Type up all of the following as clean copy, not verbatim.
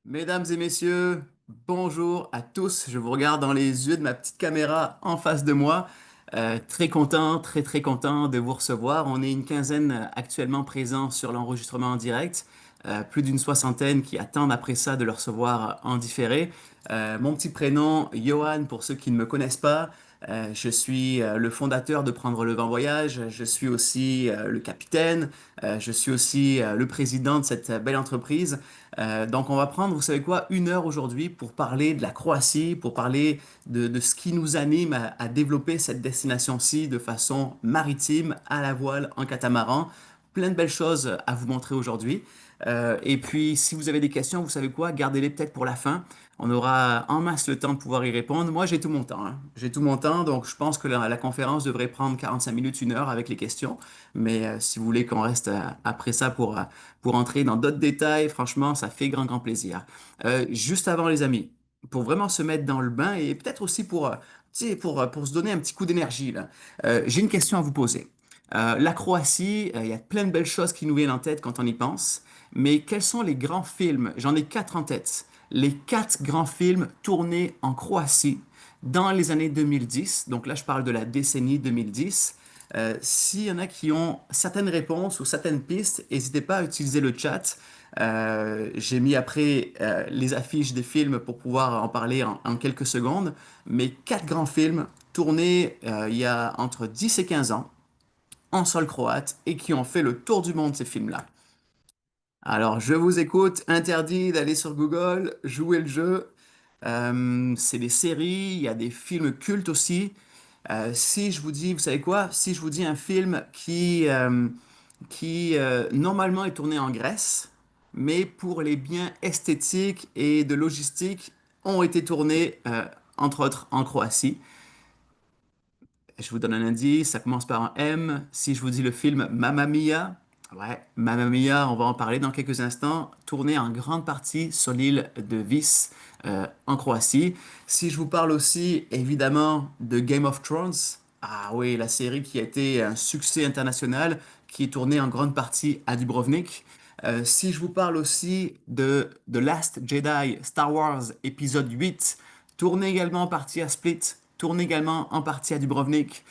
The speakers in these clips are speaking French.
Mesdames et messieurs, bonjour à tous. Je vous regarde dans les yeux de ma petite caméra en face de moi. Très content, très content de vous recevoir. On est une quinzaine actuellement présents sur l'enregistrement en direct. Plus d'une soixantaine qui attendent après ça de le recevoir en différé. Mon petit prénom, Johan, pour ceux qui ne me connaissent pas. Je suis le fondateur de Prendre le Vent Voyage. Je suis aussi le capitaine. Je suis aussi le président de cette belle entreprise. Donc, on va prendre, vous savez quoi, 1 heure aujourd'hui pour parler de la Croatie, pour parler de ce qui nous anime à développer cette destination-ci de façon maritime, à la voile, en catamaran. Plein de belles choses à vous montrer aujourd'hui. Et puis, si vous avez des questions, vous savez quoi, gardez-les peut-être pour la fin. On aura en masse le temps de pouvoir y répondre. Moi, j'ai tout mon temps, hein. J'ai tout mon temps, donc je pense que la conférence devrait prendre 45 minutes, 1 heure avec les questions. Mais si vous voulez qu'on reste après ça pour entrer dans d'autres détails, franchement, ça fait grand plaisir. Juste avant, les amis, pour vraiment se mettre dans le bain et peut-être aussi tu sais, pour se donner un petit coup d'énergie, là, j'ai une question à vous poser. La Croatie, il y a plein de belles choses qui nous viennent en tête quand on y pense, mais quels sont les grands films? J'en ai quatre en tête. Les quatre grands films tournés en Croatie dans les années 2010. Donc là, je parle de la décennie 2010. S'il y en a qui ont certaines réponses ou certaines pistes, n'hésitez pas à utiliser le chat. J'ai mis après les affiches des films pour pouvoir en parler en quelques secondes. Mais quatre grands films tournés il y a entre 10 et 15 ans en sol croate et qui ont fait le tour du monde, ces films-là. Alors, je vous écoute, interdit d'aller sur Google, jouer le jeu. C'est des séries, il y a des films cultes aussi. Si je vous dis, vous savez quoi? Si je vous dis un film qui normalement est tourné en Grèce, mais pour les biens esthétiques et de logistique, ont été tournés, entre autres, en Croatie. Je vous donne un indice, ça commence par un M. Si je vous dis le film Mamma Mia, ouais, Mamma Mia, on va en parler dans quelques instants, tourné en grande partie sur l'île de Vis, en Croatie. Si je vous parle aussi, évidemment, de Game of Thrones, ah oui, la série qui a été un succès international, qui est tournée en grande partie à Dubrovnik. Si je vous parle aussi de The Last Jedi, Star Wars épisode 8, tourné également en partie à Split, tourné également en partie à Dubrovnik.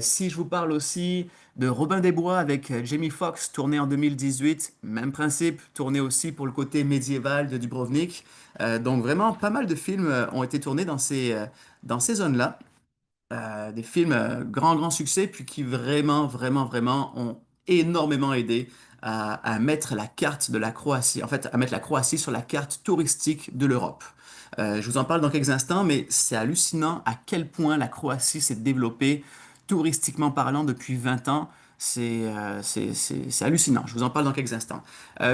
Si je vous parle aussi de Robin des Bois avec Jamie Foxx, tourné en 2018, même principe, tourné aussi pour le côté médiéval de Dubrovnik. Donc vraiment, pas mal de films ont été tournés dans ces zones-là. Des films grand succès, puis qui vraiment ont énormément aidé à mettre la carte de la Croatie, en fait, à mettre la Croatie sur la carte touristique de l'Europe. Je vous en parle dans quelques instants, mais c'est hallucinant à quel point la Croatie s'est développée touristiquement parlant depuis 20 ans. C'est hallucinant. Je vous en parle dans quelques instants.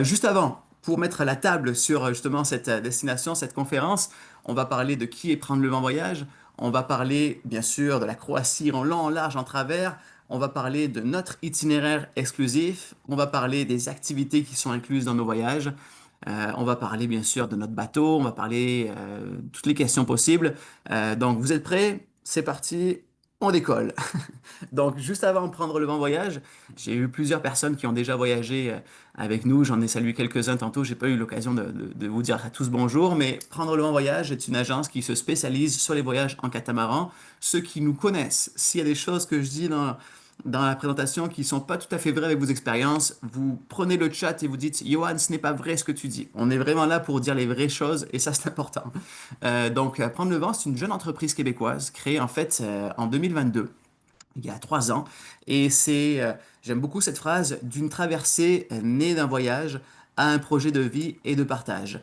Juste avant, pour mettre la table sur justement cette destination, cette conférence, on va parler de qui est prendre le vent voyage. On va parler, bien sûr, de la Croatie en long, en large, en travers. On va parler de notre itinéraire exclusif. On va parler des activités qui sont incluses dans nos voyages. On va parler, bien sûr, de notre bateau. On va parler de toutes les questions possibles. Donc, vous êtes prêts? C'est parti. On décolle. Donc, juste avant de prendre le vent voyage, j'ai eu plusieurs personnes qui ont déjà voyagé avec nous. J'en ai salué quelques-uns tantôt. J'ai pas eu l'occasion de vous dire à tous bonjour, mais Prendre le vent voyage est une agence qui se spécialise sur les voyages en catamaran. Ceux qui nous connaissent, s'il y a des choses que je dis dans la présentation qui sont pas tout à fait vraies avec vos expériences, vous prenez le chat et vous dites, Johan, ce n'est pas vrai ce que tu dis. On est vraiment là pour dire les vraies choses et ça, c'est important. Donc, Prendre le vent, c'est une jeune entreprise québécoise créée en fait en 2022, il y a 3 ans. Et j'aime beaucoup cette phrase, d'une traversée née d'un voyage à un projet de vie et de partage.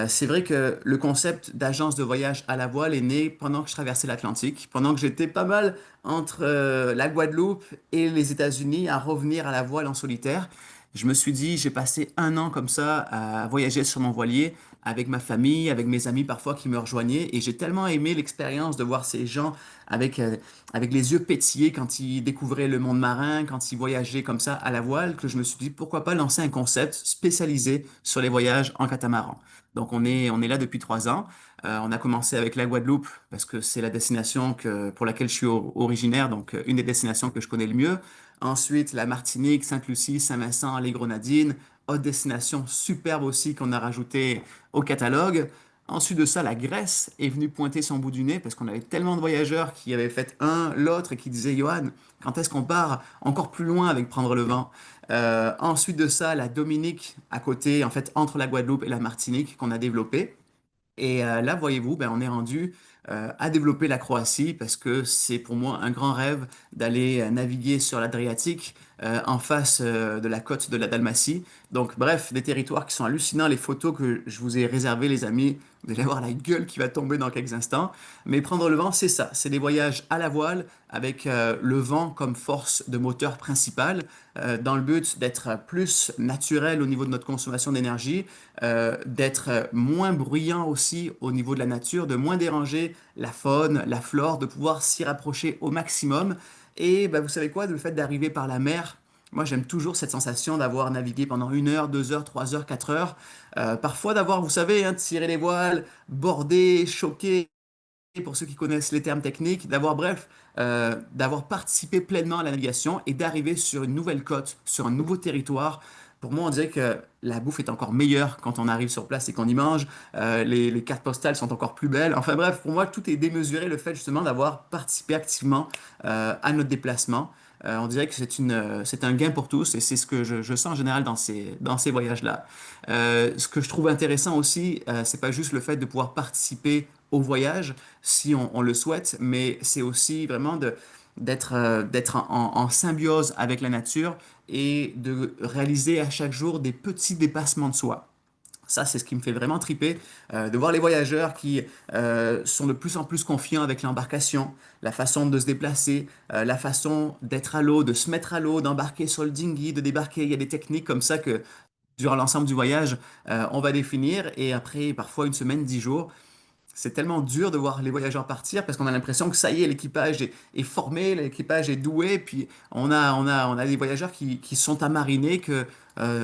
C'est vrai que le concept d'agence de voyage à la voile est né pendant que je traversais l'Atlantique, pendant que j'étais pas mal entre la Guadeloupe et les États-Unis à revenir à la voile en solitaire. Je me suis dit, j'ai passé un an comme ça à voyager sur mon voilier avec ma famille, avec mes amis parfois qui me rejoignaient, et j'ai tellement aimé l'expérience de voir ces gens avec avec les yeux pétillés quand ils découvraient le monde marin, quand ils voyageaient comme ça à la voile, que je me suis dit pourquoi pas lancer un concept spécialisé sur les voyages en catamaran. Donc on est là depuis 3 ans. On a commencé avec la Guadeloupe parce que c'est la destination pour laquelle je suis originaire, donc une des destinations que je connais le mieux. Ensuite la Martinique, Sainte-Lucie, Saint-Vincent, les Grenadines, haute destination superbe aussi qu'on a rajouté au catalogue. Ensuite de ça, la Grèce est venue pointer son bout du nez parce qu'on avait tellement de voyageurs qui avaient fait un, l'autre et qui disaient, Johan, quand est-ce qu'on part encore plus loin avec prendre le vent? Ensuite de ça, la Dominique à côté, en fait, entre la Guadeloupe et la Martinique qu'on a développée. Et là, voyez-vous, ben, on est rendu à développer la Croatie parce que c'est pour moi un grand rêve d'aller naviguer sur l'Adriatique en face de la côte de la Dalmatie. Donc, bref, des territoires qui sont hallucinants. Les photos que je vous ai réservées, les amis, vous allez voir la gueule qui va tomber dans quelques instants. Mais prendre le vent, c'est ça. C'est des voyages à la voile avec le vent comme force de moteur principale dans le but d'être plus naturel au niveau de notre consommation d'énergie, d'être moins bruyant aussi au niveau de la nature, de moins déranger la faune, la flore, de pouvoir s'y rapprocher au maximum. Et bah, vous savez quoi, le fait d'arriver par la mer, moi j'aime toujours cette sensation d'avoir navigué pendant 1 heure, 2 heures, 3 heures, 4 heures. Parfois d'avoir, vous savez, hein, tiré les voiles, bordé, choqué, pour ceux qui connaissent les termes techniques, d'avoir, bref, d'avoir participé pleinement à la navigation et d'arriver sur une nouvelle côte, sur un nouveau territoire. Pour moi, on dirait que la bouffe est encore meilleure quand on arrive sur place et qu'on y mange. Les cartes postales sont encore plus belles. Enfin bref, pour moi, tout est démesuré, le fait justement d'avoir participé activement à notre déplacement. On dirait que c'est un gain pour tous et c'est ce que je sens en général dans ces voyages-là. Ce que je trouve intéressant aussi, c'est pas juste le fait de pouvoir participer au voyage, si on le souhaite, mais c'est aussi vraiment d'être en symbiose avec la nature et de réaliser à chaque jour des petits dépassements de soi. Ça, c'est ce qui me fait vraiment triper, de voir les voyageurs qui sont de plus en plus confiants avec l'embarcation, la façon de se déplacer, la façon d'être à l'eau, de se mettre à l'eau, d'embarquer sur le dinghy, de débarquer. Il y a des techniques comme ça que durant l'ensemble du voyage, on va définir et après, parfois une semaine, 10 jours, c'est tellement dur de voir les voyageurs partir parce qu'on a l'impression que ça y est, l'équipage est formé, l'équipage est doué, puis on a des voyageurs qui sont à mariner, que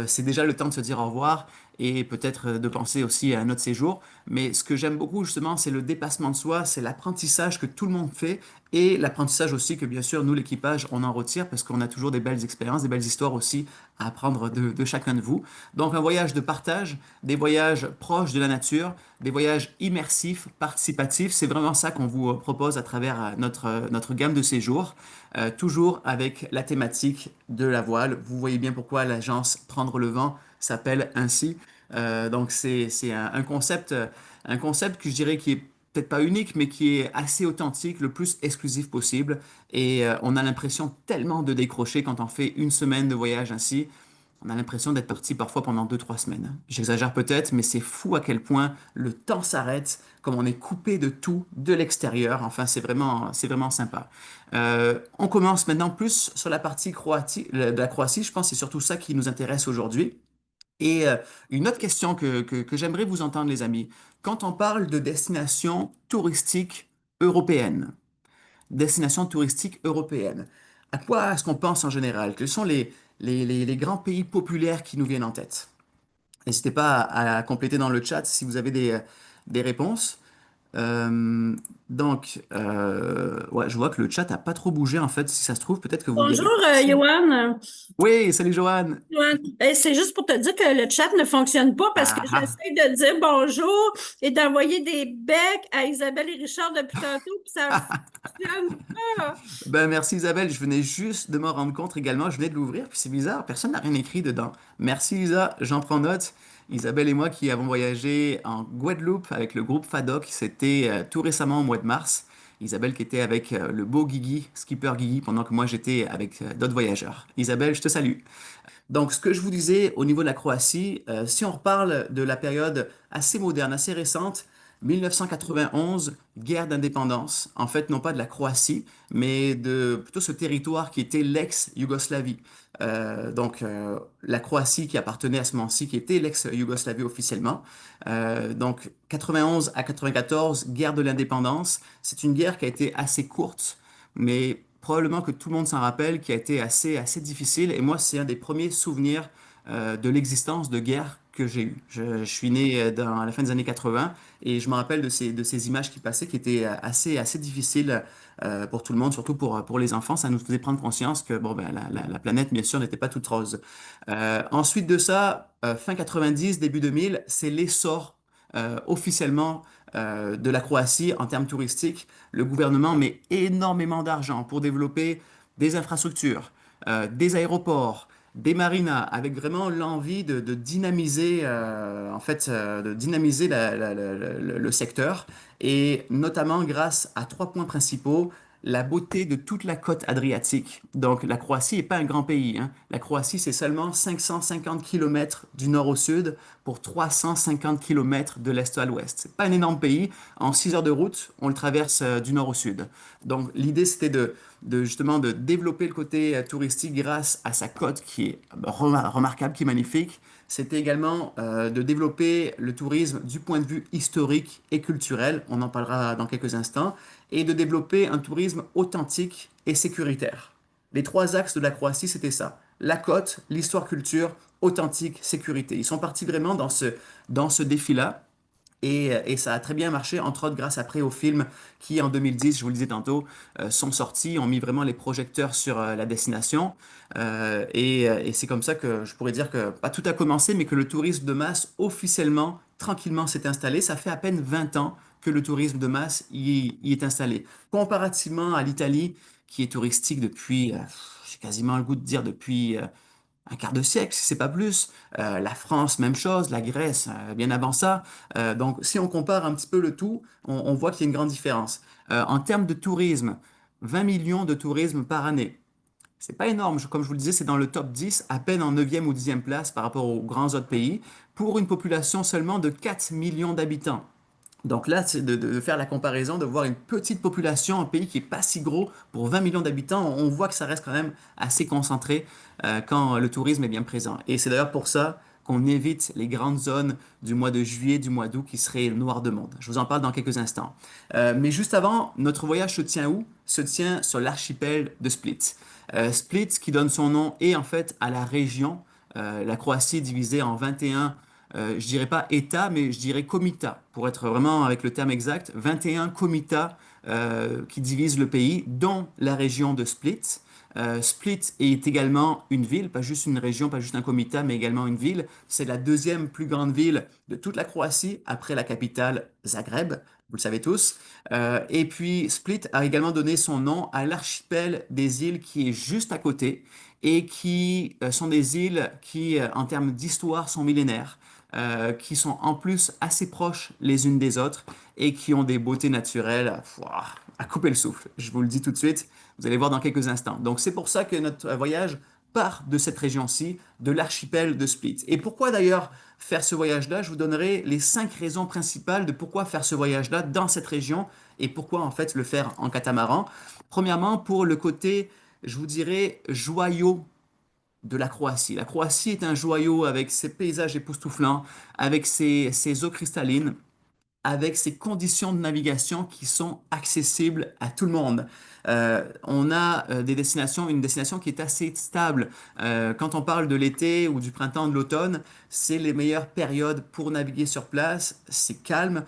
c'est déjà le temps de se dire au revoir et peut-être de penser aussi à un autre séjour. Mais ce que j'aime beaucoup justement, c'est le dépassement de soi, c'est l'apprentissage que tout le monde fait et l'apprentissage aussi que bien sûr nous, l'équipage, on en retire parce qu'on a toujours des belles expériences, des belles histoires aussi à apprendre de chacun de vous. Donc un voyage de partage, des voyages proches de la nature, des voyages immersifs, participatifs, c'est vraiment ça qu'on vous propose à travers notre gamme de séjours, toujours avec la thématique de la voile. Vous voyez bien pourquoi l'agence Prendre le vent s'appelle ainsi. Donc c'est un concept que je dirais qui est peut-être pas unique, mais qui est assez authentique, le plus exclusif possible. Et on a l'impression tellement de décrocher quand on fait une semaine de voyage ainsi. On a l'impression d'être parti parfois pendant 2, 3 semaines. J'exagère peut-être, mais c'est fou à quel point le temps s'arrête, comme on est coupé de tout, de l'extérieur. Enfin, c'est vraiment sympa. On commence maintenant plus sur la partie de la Croatie. Je pense que c'est surtout ça qui nous intéresse aujourd'hui. Et une autre question que j'aimerais vous entendre, les amis. Quand on parle de destination touristique européenne, à quoi est-ce qu'on pense en général? Quels sont les grands pays populaires qui nous viennent en tête? N'hésitez pas à compléter dans le chat si vous avez des réponses. Euh, ouais, je vois que le chat n'a pas trop bougé en fait. Si ça se trouve, peut-être que vous y avez Bonjour, pensé. Yoann. Oui, salut Joanne. Yoann. C'est juste pour te dire que le chat ne fonctionne pas parce que Ah, ah. j'essaie de dire bonjour et d'envoyer des becs à Isabelle et Richard depuis tantôt, puis ça ne fonctionne pas. Ben, merci Isabelle, je venais juste de me rendre compte également, je venais de l'ouvrir, puis c'est bizarre, personne n'a rien écrit dedans. Merci Isa, j'en prends note. Isabelle et moi qui avons voyagé en Guadeloupe avec le groupe FADOC, c'était tout récemment au mois de mars. Isabelle qui était avec le beau Guigui, skipper Guigui, pendant que moi j'étais avec d'autres voyageurs. Isabelle, je te salue. Donc, ce que je vous disais au niveau de la Croatie, si on reparle de la période assez moderne, assez récente, 1991, guerre d'indépendance, en fait, non pas de la Croatie, mais de plutôt ce territoire qui était l'ex-Yougoslavie. La Croatie qui appartenait à ce moment-ci, qui était l'ex-Yougoslavie officiellement. Donc, 91 à 94, guerre de l'indépendance. C'est une guerre qui a été assez courte, mais probablement que tout le monde s'en rappelle, qui a été assez difficile. Et moi, c'est un des premiers souvenirs de l'existence de guerre que j'ai eu. Je suis né à la fin des années 80 et je me rappelle de ces images qui passaient qui étaient assez difficiles pour tout le monde, surtout pour les enfants. Ça nous faisait prendre conscience que bon, ben, la planète, bien sûr, n'était pas toute rose. Ensuite de ça, fin 90, début 2000, c'est l'essor officiellement de la Croatie en termes touristiques. Le gouvernement met énormément d'argent pour développer des infrastructures, des aéroports, des marinas, avec vraiment l'envie de dynamiser, de dynamiser le secteur, et notamment grâce à trois points principaux. La beauté de toute la côte adriatique. Donc, la Croatie n'est pas un grand pays, hein. La Croatie, c'est seulement 550 kilomètres du nord au sud pour 350 kilomètres de l'est à l'ouest. C'est pas un énorme pays. En 6 heures de route, on le traverse du nord au sud. Donc, l'idée, c'était justement de développer le côté touristique grâce à sa côte qui est remarquable, qui est magnifique. C'était également de développer le tourisme du point de vue historique et culturel, on en parlera dans quelques instants, et de développer un tourisme authentique et sécuritaire. Les trois axes de la Croatie, c'était ça. La côte, l'histoire-culture, authentique, sécurité. Ils sont partis vraiment dans ce défi-là. Et ça a très bien marché, entre autres grâce après aux films qui, en 2010, je vous le disais tantôt, sont sortis, ont mis vraiment les projecteurs sur la destination. Et c'est comme ça que je pourrais dire que, pas tout a commencé, mais que le tourisme de masse, officiellement, tranquillement, s'est installé. Ça fait à peine 20 ans que le tourisme de masse y est installé. Comparativement à l'Italie, qui est touristique depuis, j'ai quasiment le goût de dire depuis un quart de siècle, si c'est pas plus. La France, même chose, la Grèce, bien avant ça. Donc, si on compare un petit peu le tout, on voit qu'il y a une grande différence. En termes de tourisme, 20 millions de tourisme par année. C'est pas énorme, comme je vous le disais, c'est dans le top 10, à peine en neuvième ou dixième place par rapport aux grands autres pays, pour une population seulement de 4 millions d'habitants. Donc là, c'est de faire la comparaison, de voir une petite population, un pays qui est pas si gros, pour 20 millions d'habitants, on voit que ça reste quand même assez concentré quand le tourisme est bien présent. Et c'est d'ailleurs pour ça qu'on évite les grandes zones du mois de juillet, du mois d'août qui seraient noires de monde. Je vous en parle dans quelques instants. Mais juste avant, notre voyage se tient où? Se tient sur l'archipel de Split. Split, qui donne son nom, est en fait à la région. La Croatie est divisée en 21, je dirais pas États, mais je dirais comitats, pour être vraiment avec le terme exact, 21 comitats qui divisent le pays, dont la région de Split. Split est également une ville, pas juste une région, pas juste un comitat, mais également une ville. C'est la deuxième plus grande ville de toute la Croatie, après la capitale Zagreb, vous le savez tous. Et puis Split a également donné son nom à l'archipel des îles qui est juste à côté et qui sont des îles qui, en termes d'histoire, sont millénaires, qui sont en plus assez proches les unes des autres et qui ont des beautés naturelles ouah, à couper le souffle. Je vous le dis tout de suite, vous allez voir dans quelques instants. Donc c'est pour ça que notre voyage part de cette région-ci, de l'archipel de Split. Et pourquoi d'ailleurs faire ce voyage-là? Je vous donnerai les 5 raisons principales de pourquoi faire ce voyage-là dans cette région et pourquoi en fait le faire en catamaran. Premièrement, pour le côté, je vous dirais, joyau de la Croatie. La Croatie est un joyau avec ses paysages époustouflants, avec ses eaux cristallines, avec ses conditions de navigation qui sont accessibles à tout le monde. On a des destinations, une destination qui est assez stable. Quand on parle de l'été ou du printemps, de l'automne, c'est les meilleures périodes pour naviguer sur place. C'est calme,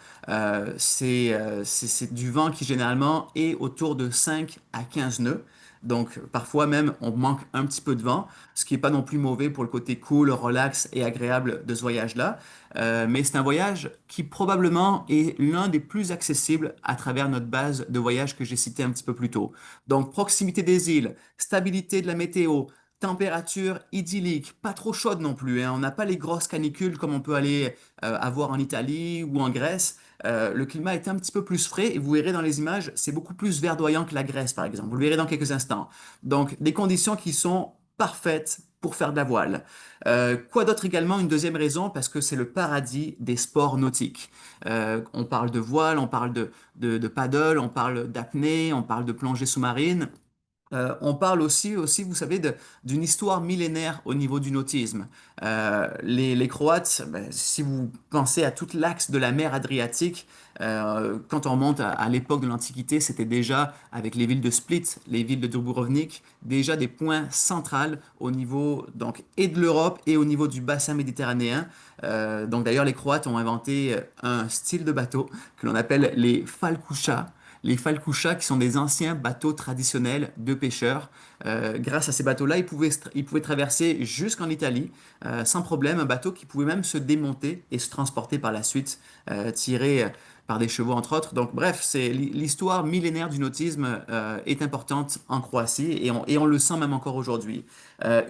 c'est du vent qui généralement est autour de 5 à 15 nœuds. Donc parfois même on manque un petit peu de vent, ce qui n'est pas non plus mauvais pour le côté cool, relax et agréable de ce voyage-là. Mais c'est un voyage qui probablement est l'un des plus accessibles à travers notre base de voyage que j'ai cité un petit peu plus tôt. Donc proximité des îles, stabilité de la météo, température idyllique, pas trop chaude non plus, hein. On n'a pas les grosses canicules comme on peut aller avoir en Italie ou en Grèce. Le climat est un petit peu plus frais et vous verrez dans les images, c'est beaucoup plus verdoyant que la Grèce par exemple. Vous le verrez dans quelques instants. Donc des conditions qui sont parfaites pour faire de la voile. Quoi d'autre également? Une deuxième raison, parce que c'est le paradis des sports nautiques. On parle de voile, on parle de paddle, on parle d'apnée, on parle de plongée sous-marine. On parle aussi, vous savez, d'une histoire millénaire au niveau du nautisme. Les Croates, ben, si vous pensez à tout l'axe de la mer Adriatique, quand on remonte à l'époque de l'Antiquité, c'était déjà, avec les villes de Split, les villes de Dubrovnik, déjà des points centrales au niveau donc, et de l'Europe et au niveau du bassin méditerranéen. Donc d'ailleurs, les Croates ont inventé un style de bateau que l'on appelle les falkuša. les falcouchas, qui sont des anciens bateaux traditionnels de pêcheurs. Grâce à ces bateaux-là, ils pouvaient traverser jusqu'en Italie sans problème, un bateau qui pouvait même se démonter et se transporter par la suite, tiré par des chevaux, entre autres. Donc, bref, l'histoire millénaire du nautisme est importante en Croatie et on le sent même encore aujourd'hui.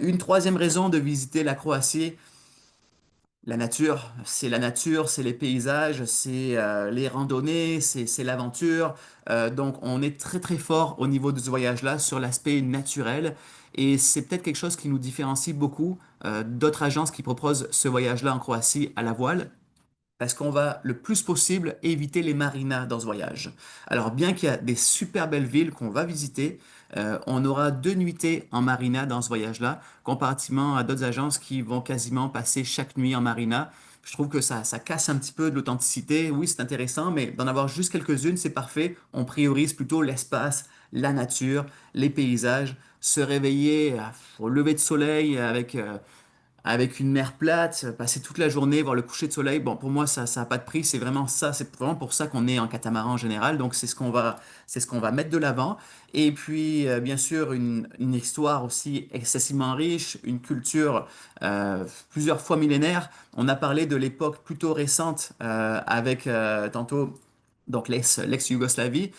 Une troisième raison de visiter la Croatie, la nature, c'est les paysages, c'est les randonnées, c'est l'aventure. Donc, on est très très fort au niveau de ce voyage-là sur l'aspect naturel. Et c'est peut-être quelque chose qui nous différencie beaucoup d'autres agences qui proposent ce voyage-là en Croatie à la voile. Parce qu'on va le plus possible éviter les marinas dans ce voyage. Alors, bien qu'il y a des super belles villes qu'on va visiter, on aura 2 nuitées en marina dans ce voyage-là, comparativement à d'autres agences qui vont quasiment passer chaque nuit en marina. Je trouve que ça casse un petit peu de l'authenticité. Oui, c'est intéressant, mais d'en avoir juste quelques-unes, c'est parfait. On priorise plutôt l'espace, la nature, les paysages, se réveiller au lever de soleil avec une mer plate, passer toute la journée, voir le coucher de soleil. Bon, pour moi, ça n'a pas de prix. C'est vraiment ça. C'est vraiment pour ça qu'on est en catamaran en général. Donc, c'est ce qu'on va mettre de l'avant. Et puis, bien sûr, une histoire aussi excessivement riche, une culture plusieurs fois millénaire. On a parlé de l'époque plutôt récente avec tantôt. Donc l'ex-Yougoslavie.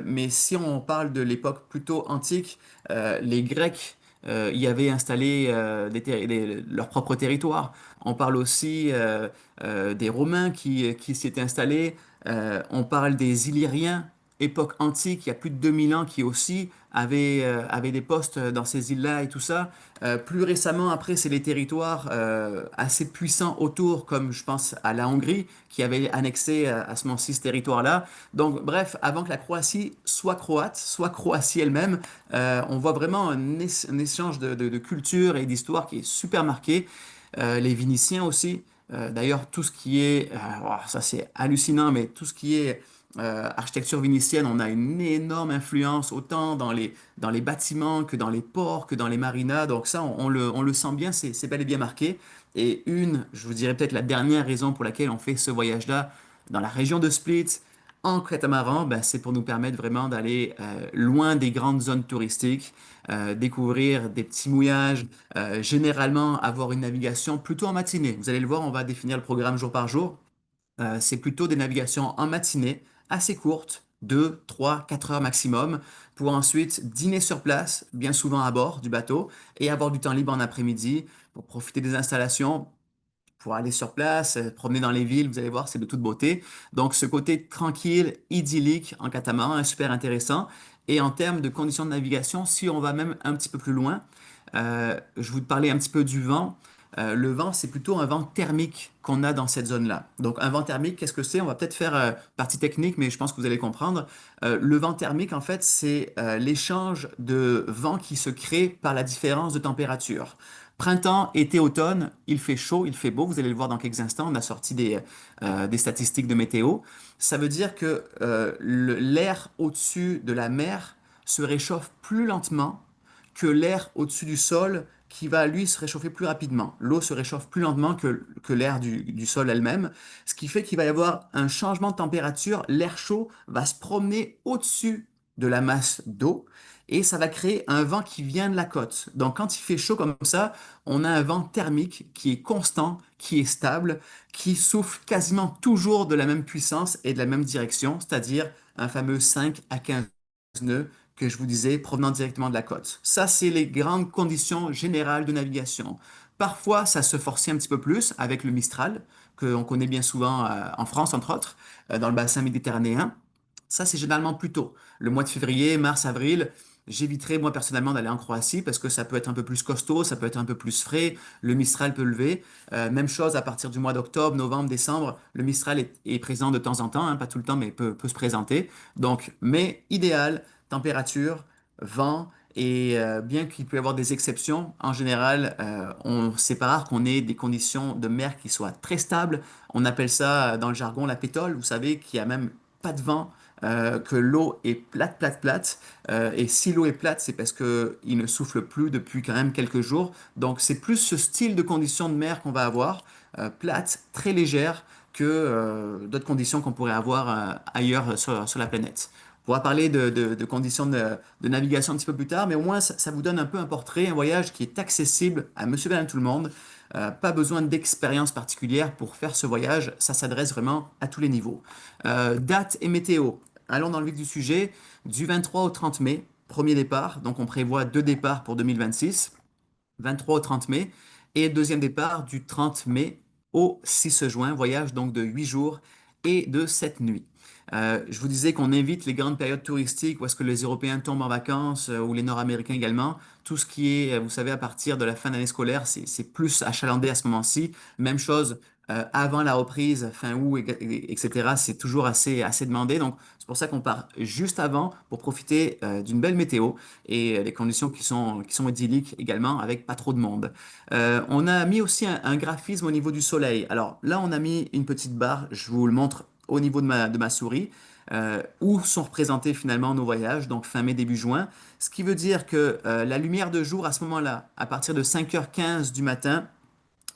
Mais si on parle de l'époque plutôt antique, les Grecs y avaient installé leur propre territoire. On parle aussi des Romains qui s'y étaient installés. On parle des Illyriens, époque antique, il y a plus de 2000 ans, qui aussi avaient des postes dans ces îles-là et tout ça. Plus récemment, après, c'est les territoires assez puissants autour, comme je pense à la Hongrie, qui avait annexé à ce moment-ci ce territoire-là. Donc, bref, avant que la Croatie soit croate, soit Croatie elle-même, on voit vraiment un échange de culture et d'histoire qui est super marqué. Les Vénitiens aussi. D'ailleurs, tout ce qui est, oh, ça c'est hallucinant, mais tout ce qui est architecture vénitienne, on a une énorme influence autant dans les bâtiments que dans les ports, que dans les marinas. Donc ça, on le sent bien, c'est bel et bien marqué. Et je vous dirais peut-être la dernière raison pour laquelle on fait ce voyage-là dans la région de Split, en catamaran, ben, c'est pour nous permettre vraiment d'aller loin des grandes zones touristiques, découvrir des petits mouillages, généralement avoir une navigation plutôt en matinée. Vous allez le voir, on va définir le programme jour par jour. C'est plutôt des navigations en matinée, assez courtes, 2, 3, 4 heures maximum, pour ensuite dîner sur place, bien souvent à bord du bateau, et avoir du temps libre en après-midi pour profiter des installations, pour aller sur place, promener dans les villes, vous allez voir, c'est de toute beauté. Donc, ce côté tranquille, idyllique en catamaran est super intéressant. Et en termes de conditions de navigation, si on va même un petit peu plus loin, je vous parlais un petit peu du vent. Le vent, c'est plutôt un vent thermique qu'on a dans cette zone-là. Donc, un vent thermique, qu'est-ce que c'est? On va peut-être faire partie technique, mais je pense que vous allez comprendre. Le vent thermique, en fait, c'est l'échange de vent qui se crée par la différence de température. Printemps, été, automne, il fait chaud, il fait beau. Vous allez le voir dans quelques instants. On a sorti des statistiques de météo. Ça veut dire que l'air au-dessus de la mer se réchauffe plus lentement que l'air au-dessus du sol qui va, lui, se réchauffer plus rapidement. L'eau se réchauffe plus lentement que l'air du sol elle-même, ce qui fait qu'il va y avoir un changement de température. L'air chaud va se promener au-dessus de la masse d'eau et ça va créer un vent qui vient de la côte. Donc, quand il fait chaud comme ça, on a un vent thermique qui est constant, qui est stable, qui souffle quasiment toujours de la même puissance et de la même direction, c'est-à-dire un fameux 5 à 15 nœuds que je vous disais provenant directement de la côte. Ça, c'est les grandes conditions générales de navigation. Parfois, ça se forcit un petit peu plus avec le Mistral, qu'on connaît bien souvent en France, entre autres, dans le bassin méditerranéen. Ça, c'est généralement plus tôt. Le mois de février, mars, avril, j'éviterai moi personnellement d'aller en Croatie parce que ça peut être un peu plus costaud, ça peut être un peu plus frais, le Mistral peut lever. Même chose à partir du mois d'octobre, novembre, décembre, le Mistral est présent de temps en temps, hein, pas tout le temps, mais peut se présenter. Donc, mais idéal, température, vent, et bien qu'il peut y avoir des exceptions, en général, c'est pas rare qu'on ait des conditions de mer qui soient très stables. On appelle ça dans le jargon la pétole, vous savez, qu'il y a même pas de vent, que l'eau est plate, plate, plate. Et si l'eau est plate, c'est parce que il ne souffle plus depuis quand même quelques jours. Donc c'est plus ce style de conditions de mer qu'on va avoir, plate, très légère, que d'autres conditions qu'on pourrait avoir ailleurs sur la planète. pourra parler de conditions de navigation un petit peu plus tard, mais au moins ça vous donne un peu un portrait, un voyage qui est accessible à monsieur, madame, tout le monde. Pas besoin d'expérience particulière pour faire ce voyage, ça s'adresse vraiment à tous les niveaux. Date et météo. Allons dans le vif du sujet. Du 23 au 30 mai, premier départ, donc on prévoit deux départs pour 2026. 23 au 30 mai, et deuxième départ du 30 mai au 6 juin, voyage donc de 8 jours et de 7 nuits. Je vous disais qu'on évite les grandes périodes touristiques où est-ce que les Européens tombent en vacances ou les Nord-Américains également. Tout ce qui est, vous savez, à partir de la fin d'année scolaire, c'est plus achalandé à ce moment-ci. Même chose avant la reprise, fin août, etc. C'est toujours assez demandé. Donc, c'est pour ça qu'on part juste avant pour profiter d'une belle météo et les conditions qui sont idylliques également avec pas trop de monde. On a mis aussi un graphisme au niveau du soleil. Alors là, on a mis une petite barre, je vous le montre au niveau de ma souris, où sont représentés finalement nos voyages, donc fin mai, début juin. Ce qui veut dire que la lumière de jour à ce moment-là, à partir de 5h15 du matin,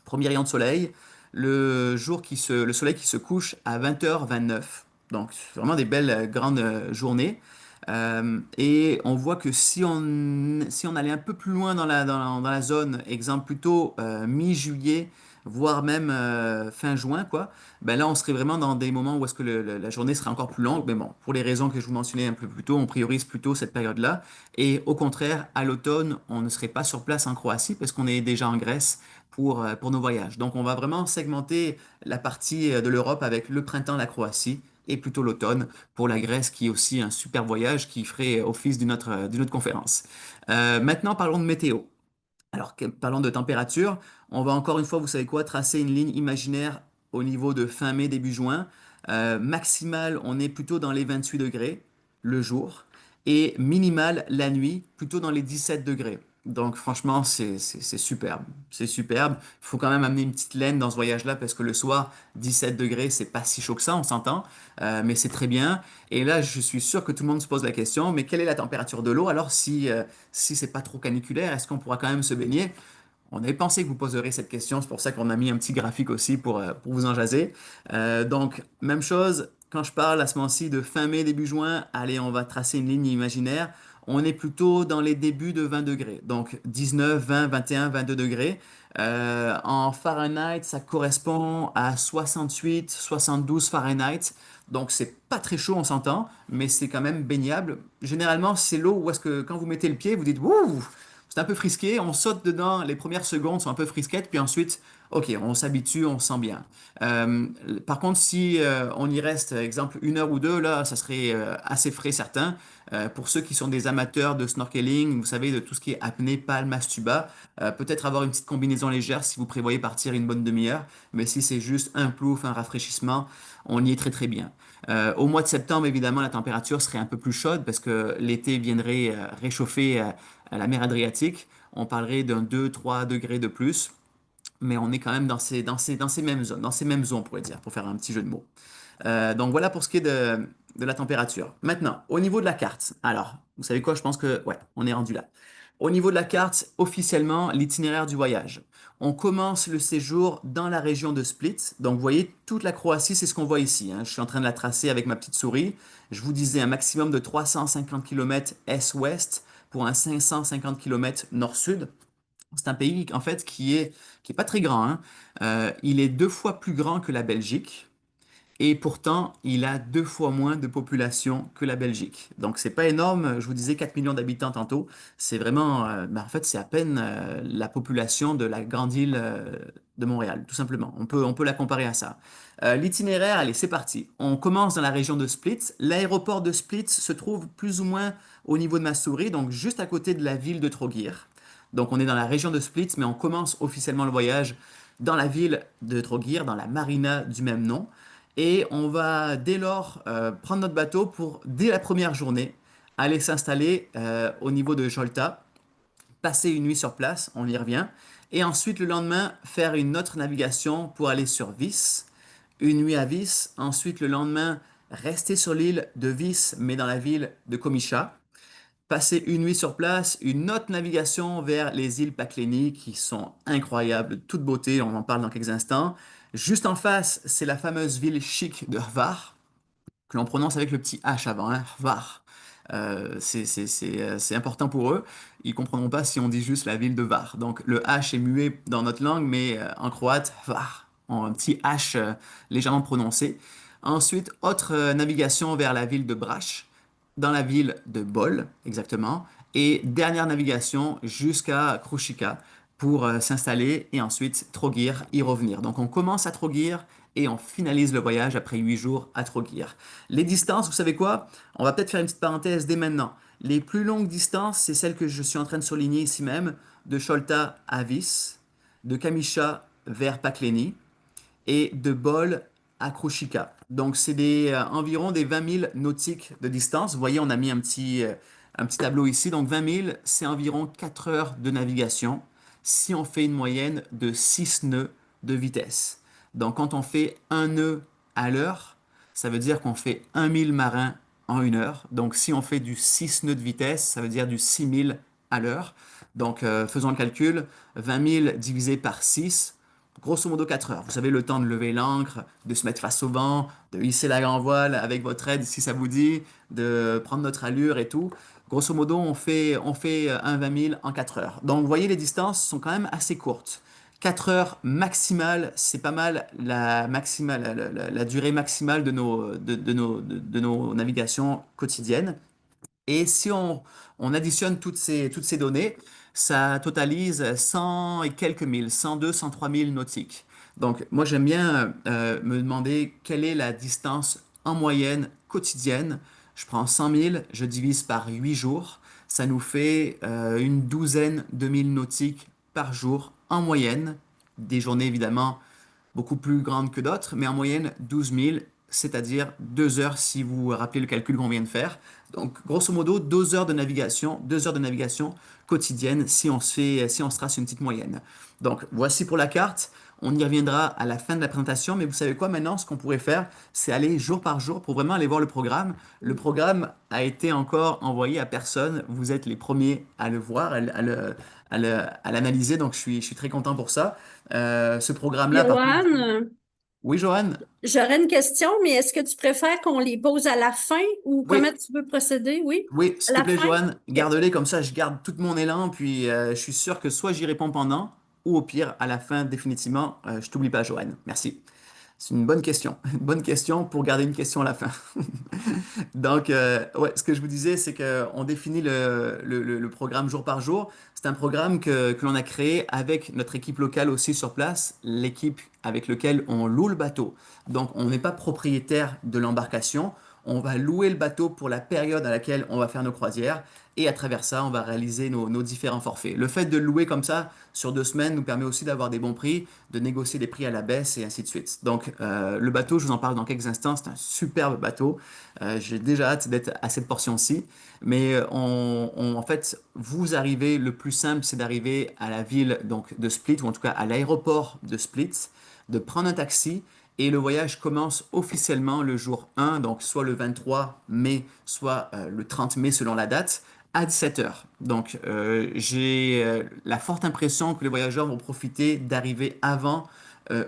premier rayon de soleil, le soleil qui se couche à 20h29. Donc, c'est vraiment des belles grandes journées. Et on voit que si on allait un peu plus loin dans la zone, exemple plutôt mi-juillet, voire même fin juin, quoi, ben là, on serait vraiment dans des moments où est-ce que la journée serait encore plus longue. Mais bon, pour les raisons que je vous mentionnais un peu plus tôt, on priorise plutôt cette période-là. Et au contraire, à l'automne, on ne serait pas sur place en Croatie parce qu'on est déjà en Grèce pour nos voyages. Donc, on va vraiment segmenter la partie de l'Europe avec le printemps, la Croatie, et plutôt l'automne pour la Grèce, qui est aussi un super voyage qui ferait office d'une autre conférence. Maintenant, parlons de météo. Alors, parlons de température. On va encore une fois, vous savez quoi, tracer une ligne imaginaire au niveau de fin mai, début juin. Maximal, on est plutôt dans les 28 degrés le jour. Et minimal, la nuit, plutôt dans les 17 degrés. Donc franchement, c'est superbe. C'est superbe. Il faut quand même amener une petite laine dans ce voyage-là parce que le soir, 17 degrés, c'est pas si chaud que ça, on s'entend. Mais c'est très bien. Et là, je suis sûr que tout le monde se pose la question, mais quelle est la température de l'eau alors si c'est pas trop caniculaire, est-ce qu'on pourra quand même se baigner? On avait pensé que vous poserez cette question, c'est pour ça qu'on a mis un petit graphique aussi pour vous en jaser. Donc, même chose, quand je parle à ce moment-ci de fin mai, début juin, allez, on va tracer une ligne imaginaire. On est plutôt dans les débuts de 20 degrés, donc 19, 20, 21, 22 degrés. En Fahrenheit, ça correspond à 68, 72 Fahrenheit. Donc, c'est pas très chaud, on s'entend, mais c'est quand même baignable. Généralement, c'est l'eau où est-ce que quand vous mettez le pied, vous dites, ouh, c'est un peu frisqué, on saute dedans, les premières secondes sont un peu frisquettes, puis ensuite, ok, on s'habitue, on se sent bien. Par contre, si on y reste, exemple, une heure ou deux, là, ça serait assez frais, certain. Pour ceux qui sont des amateurs de snorkeling, vous savez, de tout ce qui est apnée, palme, mastuba, peut-être avoir une petite combinaison légère si vous prévoyez partir une bonne demi-heure, mais si c'est juste un plouf, un rafraîchissement, on y est très très bien. Au mois de septembre, évidemment, la température serait un peu plus chaude parce que l'été viendrait réchauffer à la mer Adriatique. On parlerait d'un 2-3 degrés de plus, mais on est quand même dans ces mêmes zones, on pourrait dire, pour faire un petit jeu de mots. Donc voilà pour ce qui est de la température. Maintenant, au niveau de la carte. Alors, vous savez quoi, je pense que, ouais, on est rendu là. Au niveau de la carte, officiellement, l'itinéraire du voyage. On commence le séjour dans la région de Split. Donc, vous voyez, toute la Croatie, c'est ce qu'on voit ici, hein. Je suis en train de la tracer avec ma petite souris. Je vous disais un maximum de 350 km est-ouest pour un 550 km nord-sud. C'est un pays, en fait, qui est pas très grand, hein. Il est 2 fois plus grand que la Belgique. Et pourtant, il a 2 fois moins de population que la Belgique. Donc, c'est pas énorme. Je vous disais 4 millions d'habitants tantôt. C'est vraiment, en fait, c'est à peine la population de la grande île de Montréal, tout simplement. On peut la comparer à ça. L'itinéraire, allez, c'est parti. On commence dans la région de Split. L'aéroport de Split se trouve plus ou moins au niveau de ma souris, donc juste à côté de la ville de Trogir. Donc, on est dans la région de Split, mais on commence officiellement le voyage dans la ville de Trogir, dans la marina du même nom. Et on va dès lors prendre notre bateau pour, dès la première journée, aller s'installer au niveau de Jolta, passer une nuit sur place, on y revient, et ensuite le lendemain faire une autre navigation pour aller sur Vis, une nuit à Vis, ensuite le lendemain rester sur l'île de Vis, mais dans la ville de Komiša, passer une nuit sur place, une autre navigation vers les îles Pakléni qui sont incroyables, de toute beauté, on en parle dans quelques instants. Juste en face, c'est la fameuse ville chic de Hvar, que l'on prononce avec le petit H avant, hein, Hvar. C'est important pour eux. Ils comprendront pas si on dit juste la ville de Var. Donc le H est muet dans notre langue, mais en croate, Var, en un petit H légèrement prononcé. Ensuite, autre navigation vers la ville de Brač, dans la ville de Bol, exactement. Et dernière navigation jusqu'à Krušika pour s'installer et ensuite Trogir, y revenir. Donc on commence à Trogir et on finalise le voyage après 8 jours à Trogir. Les distances, vous savez quoi? On va peut-être faire une petite parenthèse dès maintenant. Les plus longues distances, c'est celles que je suis en train de souligner ici même, de Cholta à Vis, de Kamisha vers Pakleni et de Bol à Krušika. Donc c'est environ des 20 000 nautiques de distance. Vous voyez, on a mis un petit tableau ici. Donc 20 000, c'est environ 4 heures de navigation si on fait une moyenne de 6 nœuds de vitesse. Donc quand on fait un nœud à l'heure, ça veut dire qu'on fait 1 000 marins en 1 heure. Donc si on fait du 6 nœuds de vitesse, ça veut dire du 6 000 à l'heure. Donc faisons le calcul, 20 000 divisé par 6, grosso modo 4 heures. Vous avez le temps de lever l'ancre, de se mettre face au vent, de hisser la grand voile avec votre aide si ça vous dit, de prendre notre allure et tout. Grosso modo, on fait un 20 000 en 4 heures. Donc, vous voyez, les distances sont quand même assez courtes. 4 heures maximale, c'est pas mal la durée maximale de nos navigations quotidiennes. Et si on additionne toutes ces données, ça totalise 100 et quelques mille, 102, 103 000 nautiques. Donc, moi, j'aime bien me demander quelle est la distance en moyenne quotidienne. Je prends 100 000, je divise par 8 jours. Ça nous fait une douzaine de mille nautiques par jour en moyenne. Des journées, évidemment, beaucoup plus grandes que d'autres, mais en moyenne 12 000, c'est-à-dire 2 heures si vous vous rappelez le calcul qu'on vient de faire. Donc, grosso modo, 2 heures de navigation quotidienne si on se trace une petite moyenne. Donc, voici pour la carte. On y reviendra à la fin de la présentation, mais vous savez quoi maintenant? Ce qu'on pourrait faire, c'est aller jour par jour pour vraiment aller voir le programme. Le programme a été encore envoyé à personne. Vous êtes les premiers à le voir, à l'analyser, donc je suis très content pour ça. Ce programme-là, par contre, Joanne, oui, Johan? j'aurais une question, mais est-ce que tu préfères qu'on les pose à la fin ou comment Oui, tu veux procéder? Oui, oui, à s'il te la plaît, fin? Johan, OK. garde-les comme ça, je garde tout mon élan, puis je suis sûr que soit j'y réponds pendant, ou au pire, à la fin, définitivement, je t'oublie pas, Johan. Merci. C'est une bonne question. Une bonne question pour garder une question à la fin. Donc, ouais, ce que je vous disais, c'est qu'on définit le programme jour par jour. C'est un programme que l'on a créé avec notre équipe locale aussi sur place, l'équipe avec laquelle on loue le bateau. Donc, on n'est pas propriétaire de l'embarcation. On va louer le bateau pour la période à laquelle on va faire nos croisières. Et à travers ça, on va réaliser nos différents forfaits. Le fait de le louer comme ça sur 2 semaines nous permet aussi d'avoir des bons prix, de négocier des prix à la baisse et ainsi de suite. Donc, le bateau, je vous en parle dans quelques instants. C'est un superbe bateau. J'ai déjà hâte d'être à cette portion-ci. Mais en fait, vous arrivez, le plus simple, c'est d'arriver à la ville donc, de Split, ou en tout cas à l'aéroport de Split, de prendre un taxi. Et le voyage commence officiellement le jour 1, donc soit le 23 mai, soit le 30 mai selon la date, à 17 heures. Donc j'ai la forte impression que les voyageurs vont profiter d'arriver avant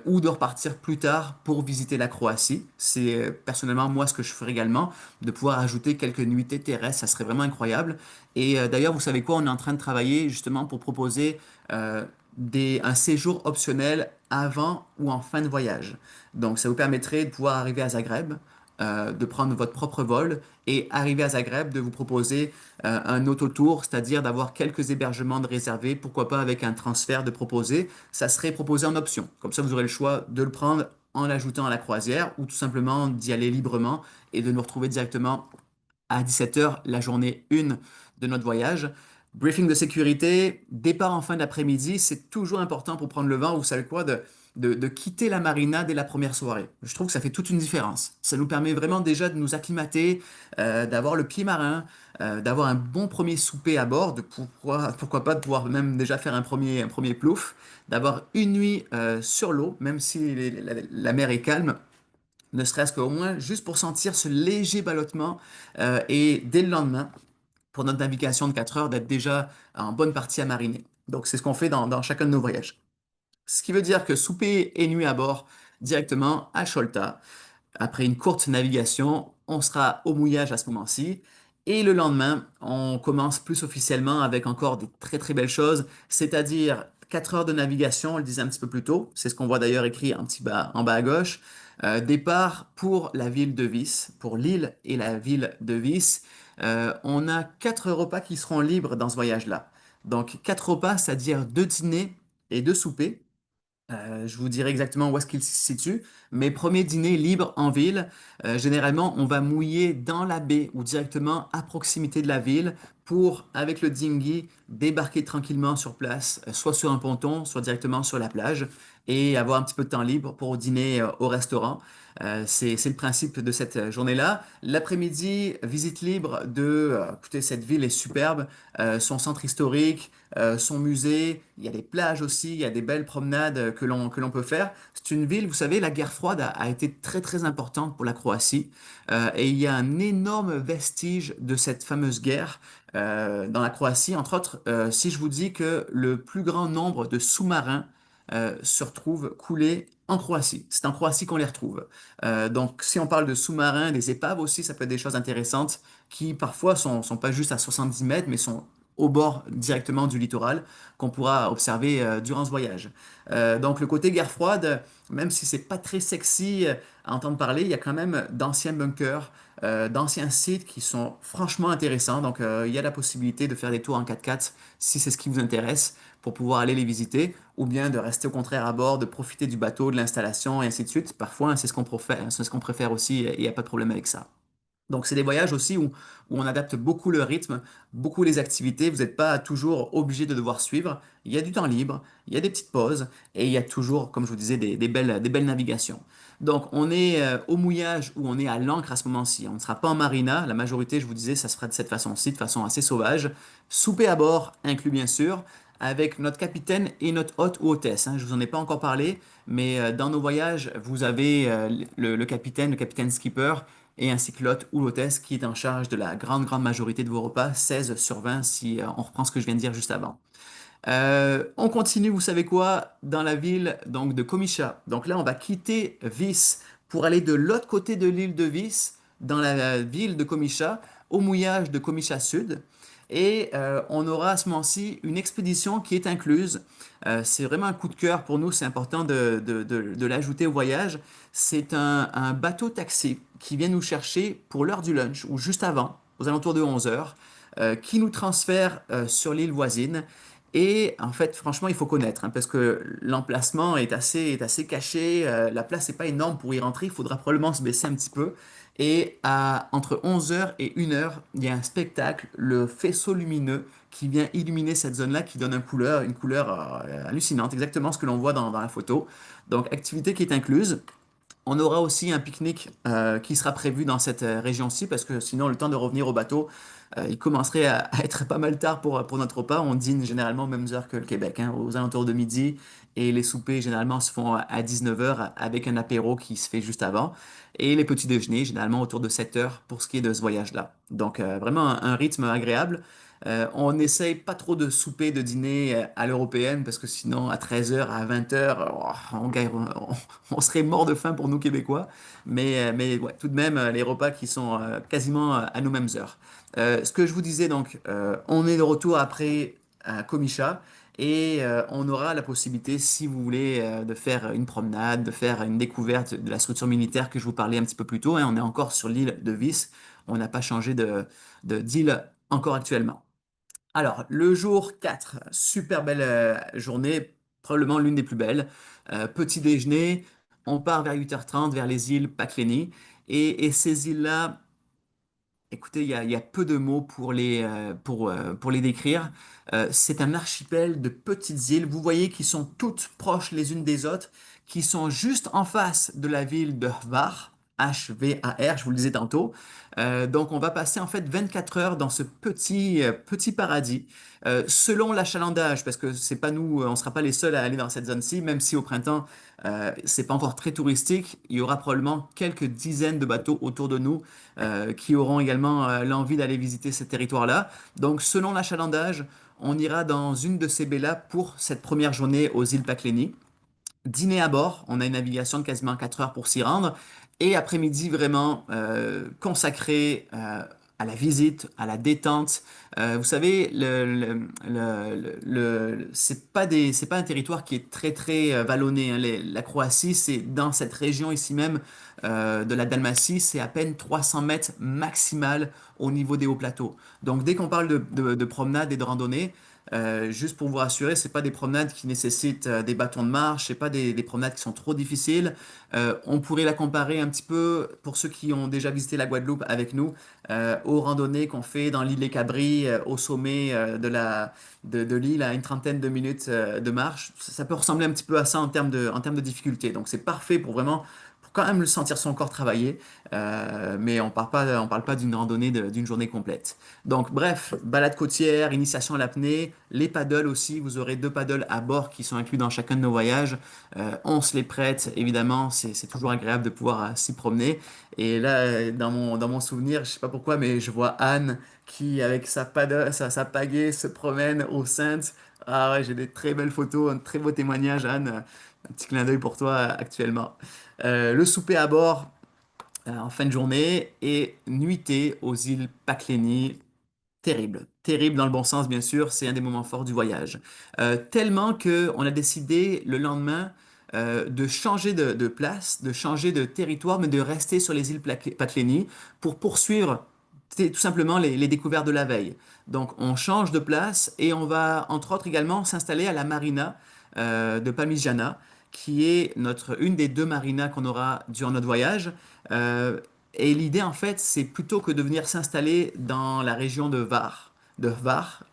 ou de repartir plus tard pour visiter la Croatie. C'est personnellement moi ce que je ferais également, de pouvoir ajouter quelques nuitées terrestres, ça serait vraiment incroyable. Et d'ailleurs, vous savez quoi, on est en train de travailler justement pour proposer un séjour optionnel avant ou en fin de voyage. Donc ça vous permettrait de pouvoir arriver à Zagreb, de prendre votre propre vol et arriver à Zagreb, de vous proposer un autotour, c'est-à-dire d'avoir quelques hébergements de réservés, pourquoi pas avec un transfert de proposer, ça serait proposé en option. Comme ça, vous aurez le choix de le prendre en l'ajoutant à la croisière ou tout simplement d'y aller librement et de nous retrouver directement à 17 heures la journée 1 de notre voyage. Briefing de sécurité, départ en fin d'après-midi, c'est toujours important pour prendre le vent, vous savez quoi, de quitter la marina dès la première soirée. Je trouve que ça fait toute une différence. Ça nous permet vraiment déjà de nous acclimater, d'avoir le pied marin, d'avoir un bon premier souper à bord, pourquoi pas de pouvoir même déjà faire un premier plouf, d'avoir une nuit sur l'eau, même si la mer est calme, ne serait-ce qu'au moins juste pour sentir ce léger ballottement et dès le lendemain, pour notre navigation de 4 heures, d'être déjà en bonne partie à mariner. Donc c'est ce qu'on fait dans chacun de nos voyages. Ce qui veut dire que souper et nuit à bord directement à Cholta. Après une courte navigation, on sera au mouillage à ce moment-ci. Et le lendemain, on commence plus officiellement avec encore des très très belles choses, c'est-à-dire 4 heures de navigation, on le disait un petit peu plus tôt, c'est ce qu'on voit d'ailleurs écrit un petit bas, en bas à gauche. Départ pour la ville de Vis, pour l'île et la ville de Vis. On a 4 repas qui seront libres dans ce voyage-là. Donc 4 repas, c'est-à-dire 2 dîners et 2 soupers. Je vous dirai exactement où est-ce qu'il se situe. Mes premiers dîners libres en ville, généralement, on va mouiller dans la baie ou directement à proximité de la ville pour, avec le dinghy, débarquer tranquillement sur place, soit sur un ponton, soit directement sur la plage, et avoir un petit peu de temps libre pour dîner au restaurant. C'est le principe de cette journée-là. L'après-midi, visite libre écoutez, cette ville est superbe, son centre historique, son musée, il y a des plages aussi, il y a des belles promenades que l'on peut faire. C'est une ville, vous savez, la guerre froide a été très très importante pour la Croatie et il y a un énorme vestige de cette fameuse guerre dans la Croatie. Entre autres, si je vous dis que le plus grand nombre de sous-marins se retrouvent coulés en Croatie. C'est en Croatie qu'on les retrouve. Donc, si on parle de sous-marins, des épaves aussi, ça peut être des choses intéressantes qui parfois sont pas juste à 70 mètres, mais sont au bord directement du littoral qu'on pourra observer durant ce voyage. Donc le côté guerre froide, même si c'est pas très sexy à entendre parler, il y a quand même d'anciens bunkers, d'anciens sites qui sont franchement intéressants. Donc il y a la possibilité de faire des tours en 4x4 si c'est ce qui vous intéresse pour pouvoir aller les visiter, ou bien de rester au contraire à bord, de profiter du bateau, de l'installation et ainsi de suite. Parfois, c'est ce qu'on préfère aussi et il n'y a pas de problème avec ça. Donc, c'est des voyages aussi où on adapte beaucoup le rythme, beaucoup les activités. Vous n'êtes pas toujours obligé de devoir suivre. Il y a du temps libre, il y a des petites pauses et il y a toujours, comme je vous disais, des belles navigations. Donc, on est au mouillage ou on est à l'ancre à ce moment-ci. On ne sera pas en marina. La majorité, je vous disais, ça se fera de cette façon-ci, de façon assez sauvage. Souper à bord, inclus bien sûr, avec notre capitaine et notre hôte ou hôtesse, hein. Je vous en ai pas encore parlé, mais dans nos voyages, vous avez le capitaine skipper et ainsi que l'hôte ou l'hôtesse qui est en charge de la grande, grande majorité de vos repas, 16 sur 20 si on reprend ce que je viens de dire juste avant. On continue, vous savez quoi, dans la ville donc de Komiša. Donc là, on va quitter Vis pour aller de l'autre côté de l'île de Vis, dans la ville de Komiša, au mouillage de Komiša Sud. Et on aura à ce moment-ci une expédition qui est incluse. C'est vraiment un coup de cœur pour nous, c'est important de l'ajouter au voyage. C'est un bateau-taxi qui vient nous chercher pour l'heure du lunch ou juste avant, aux alentours de 11 heures, qui nous transfère sur l'île voisine. Et en fait, franchement, il faut connaître, hein, parce que l'emplacement est assez caché. La place n'est pas énorme pour y rentrer. Il faudra probablement se baisser un petit peu. Et entre 11 heures et 1 heure, il y a un spectacle, le faisceau lumineux, qui vient illuminer cette zone-là, qui donne une couleur hallucinante, exactement ce que l'on voit dans la photo. Donc, activité qui est incluse. On aura aussi un pique-nique qui sera prévu dans cette région-ci parce que sinon le temps de revenir au bateau, il commencerait à être pas mal tard pour notre repas. On dîne généralement aux mêmes heures que le Québec, hein, aux alentours de midi et les soupers généralement se font à 19 heures avec un apéro qui se fait juste avant et les petits déjeuners généralement autour de 7 heures pour ce qui est de ce voyage-là. Donc vraiment un rythme agréable. On essaye pas trop de souper, de dîner à l'européenne parce que sinon à 13 heures, à 20 heures, on serait mort de faim pour nous Québécois. Mais ouais, tout de même, les repas qui sont quasiment à nos mêmes heures. Ce que je vous disais donc, on est de retour après à Comicha et on aura la possibilité, si vous voulez, de faire une promenade, de faire une découverte de la structure militaire que je vous parlais un petit peu plus tôt, hein. On est encore sur l'île de Vis. On n'a pas changé d'île encore actuellement. Alors, le jour 4, super belle journée, probablement l'une des plus belles. Petit déjeuner, on part vers 8h30 vers les îles Paklenì. Et ces îles-là, écoutez, il y a peu de mots pour les décrire. C'est un archipel de petites îles, vous voyez, qui sont toutes proches les unes des autres, qui sont juste en face de la ville de Hvar, Hvar, je vous le disais tantôt. Donc on va passer en fait 24 heures dans ce petit paradis, selon l'achalandage, parce que c'est pas nous, on ne sera pas les seuls à aller dans cette zone-ci, même si au printemps, c'est pas encore très touristique. Il y aura probablement quelques dizaines de bateaux autour de nous qui auront également l'envie d'aller visiter ce territoire-là. Donc, selon l'achalandage, on ira dans une de ces baies-là pour cette première journée aux îles Paklenì. Dîner à bord, on a une navigation de quasiment 4 heures pour s'y rendre. Et après-midi vraiment consacré à la visite, à la détente. Vous savez, c'est pas un territoire qui est très vallonné, hein. La Croatie, c'est dans cette région ici même de la Dalmatie, c'est à peine 300 mètres maximal au niveau des hauts plateaux. Donc dès qu'on parle de promenade et de randonnée, juste pour vous rassurer, c'est pas des promenades qui nécessitent des bâtons de marche, c'est pas des promenades qui sont trop difficiles. On pourrait la comparer un petit peu, pour ceux qui ont déjà visité la Guadeloupe avec nous, aux randonnées qu'on fait dans l'île Les Cabris, au sommet de l'île à une trentaine de minutes de marche. Ça peut ressembler un petit peu à ça en termes de difficulté. Donc c'est parfait pour vraiment, pour quand même le sentir son corps travailler, mais on parle pas d'une randonnée d'une journée complète. Donc bref, balade côtière, initiation à l'apnée, les paddles aussi. Vous aurez 2 paddles à bord qui sont inclus dans chacun de nos voyages. On se les prête, évidemment, c'est toujours agréable de pouvoir s'y promener. Et là, dans mon souvenir, je sais pas pourquoi, mais je vois Anne qui, avec sa pagaie, se promène au Saintes. Ah ouais, j'ai des très belles photos, un très beau témoignage, Anne. Un petit clin d'œil pour toi actuellement. Le souper à bord en fin de journée et nuitée aux îles Pakléni. Terrible, terrible dans le bon sens, bien sûr, c'est un des moments forts du voyage. Tellement que on a décidé le lendemain de changer de place, de changer de territoire, mais de rester sur les îles Pakléni pour poursuivre tout simplement les découvertes de la veille. Donc on change de place et on va entre autres également s'installer à la marina de Palmisjana, qui est une des 2 marinas qu'on aura durant notre voyage. Euh, et l'idée, en fait, c'est plutôt que de venir s'installer dans la région de Var,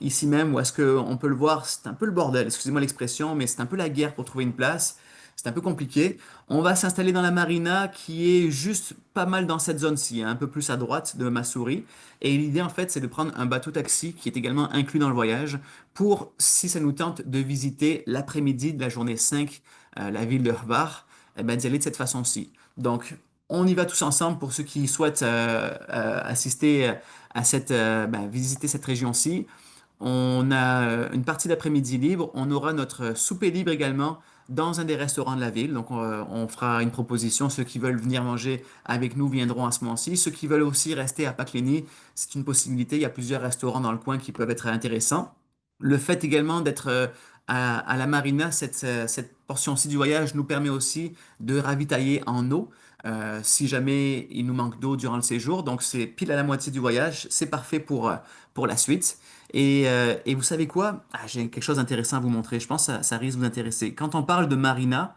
ici même, où est-ce qu'on peut le voir, c'est un peu le bordel, excusez-moi l'expression, mais c'est un peu la guerre pour trouver une place. C'est un peu compliqué. On va s'installer dans la marina qui est juste pas mal dans cette zone-ci, hein, un peu plus à droite de Massouri. Et l'idée, en fait, c'est de prendre un bateau-taxi qui est également inclus dans le voyage pour, si ça nous tente, de visiter l'après-midi de la journée 5, la ville de Hvar, eh ben, d'y aller de cette façon-ci. Donc, on y va tous ensemble pour ceux qui souhaitent assister à visiter cette région-ci. On a une partie d'après-midi libre. On aura notre souper libre également dans un des restaurants de la ville. Donc, on fera une proposition. Ceux qui veulent venir manger avec nous viendront à ce moment-ci. Ceux qui veulent aussi rester à Pakléni, c'est une possibilité. Il y a plusieurs restaurants dans le coin qui peuvent être intéressants. Le fait également d'être à la marina, cette portion-ci du voyage nous permet aussi de ravitailler en eau si jamais il nous manque d'eau durant le séjour. Donc c'est pile à la moitié du voyage, c'est parfait pour la suite. Et vous savez quoi? Ah, j'ai quelque chose d'intéressant à vous montrer. Je pense que ça risque de vous intéresser. Quand on parle de marina,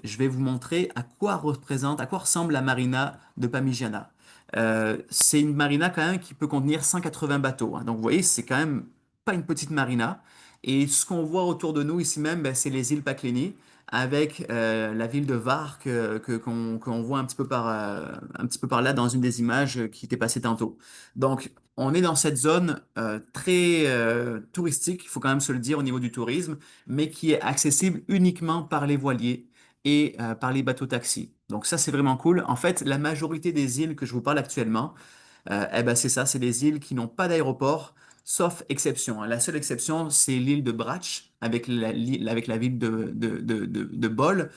je vais vous montrer à quoi ressemble la marina de Pamigiana. C'est une marina quand même qui peut contenir 180 bateaux, hein. Donc vous voyez, c'est quand même pas une petite marina. Et ce qu'on voit autour de nous ici même, ben, c'est les îles Pakléni, avec la ville de Var qu'on voit un petit peu par là dans une des images qui était passée tantôt. Donc on est dans cette zone très touristique, il faut quand même se le dire au niveau du tourisme, mais qui est accessible uniquement par les voiliers et par les bateaux-taxis. Donc ça, c'est vraiment cool. En fait, la majorité des îles que je vous parle actuellement, eh ben, c'est ça, c'est des îles qui n'ont pas d'aéroport, sauf exception, hein. La seule exception, c'est l'île de Brač, avec la ville de Bol.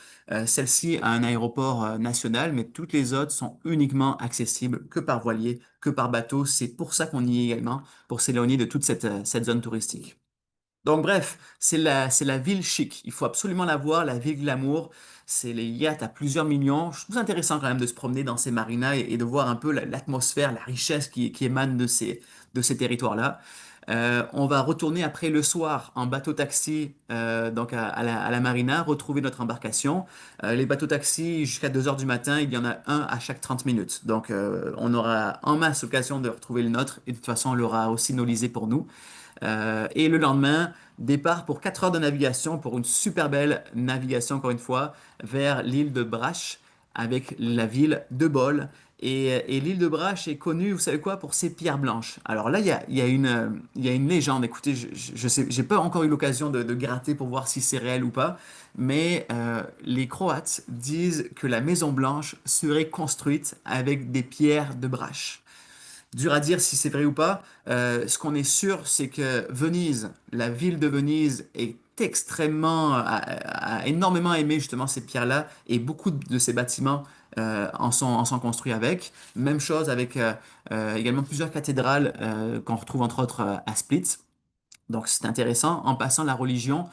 Celle-ci a un aéroport national, mais toutes les autres sont uniquement accessibles que par voilier, que par bateau. C'est pour ça qu'on y est également, pour s'éloigner de toute cette zone touristique. Donc bref, c'est la ville chic. Il faut absolument la voir, la ville glamour. C'est les yachts à plusieurs millions. Je trouve ça intéressant quand même de se promener dans ces marinas et de voir un peu l'atmosphère, la richesse qui émane de ces territoires-là. On va retourner après le soir en bateau-taxi donc à la marina, retrouver notre embarcation. Les bateaux-taxis jusqu'à 2 heures du matin, il y en a un à chaque 30 minutes. Donc on aura en masse l'occasion de retrouver le nôtre et de toute façon on l'aura aussi nolisé pour nous. Et le lendemain, départ pour 4 heures de navigation, pour une super belle navigation, encore une fois, vers l'île de Brač, avec la ville de Bol. Et l'île de Brač est connue, vous savez quoi, pour ses pierres blanches. Alors là, il y a une légende. Écoutez, je sais, j'ai pas encore eu l'occasion de gratter pour voir si c'est réel ou pas, mais les Croates disent que la Maison Blanche serait construite avec des pierres de Brač. Dur à dire si c'est vrai ou pas. Ce qu'on est sûr, c'est que Venise, la ville de Venise, est a énormément aimé justement ces pierres-là et beaucoup de ces bâtiments en sont construits avec. Même chose avec également plusieurs cathédrales qu'on retrouve entre autres à Split. Donc c'est intéressant. En passant, la religion,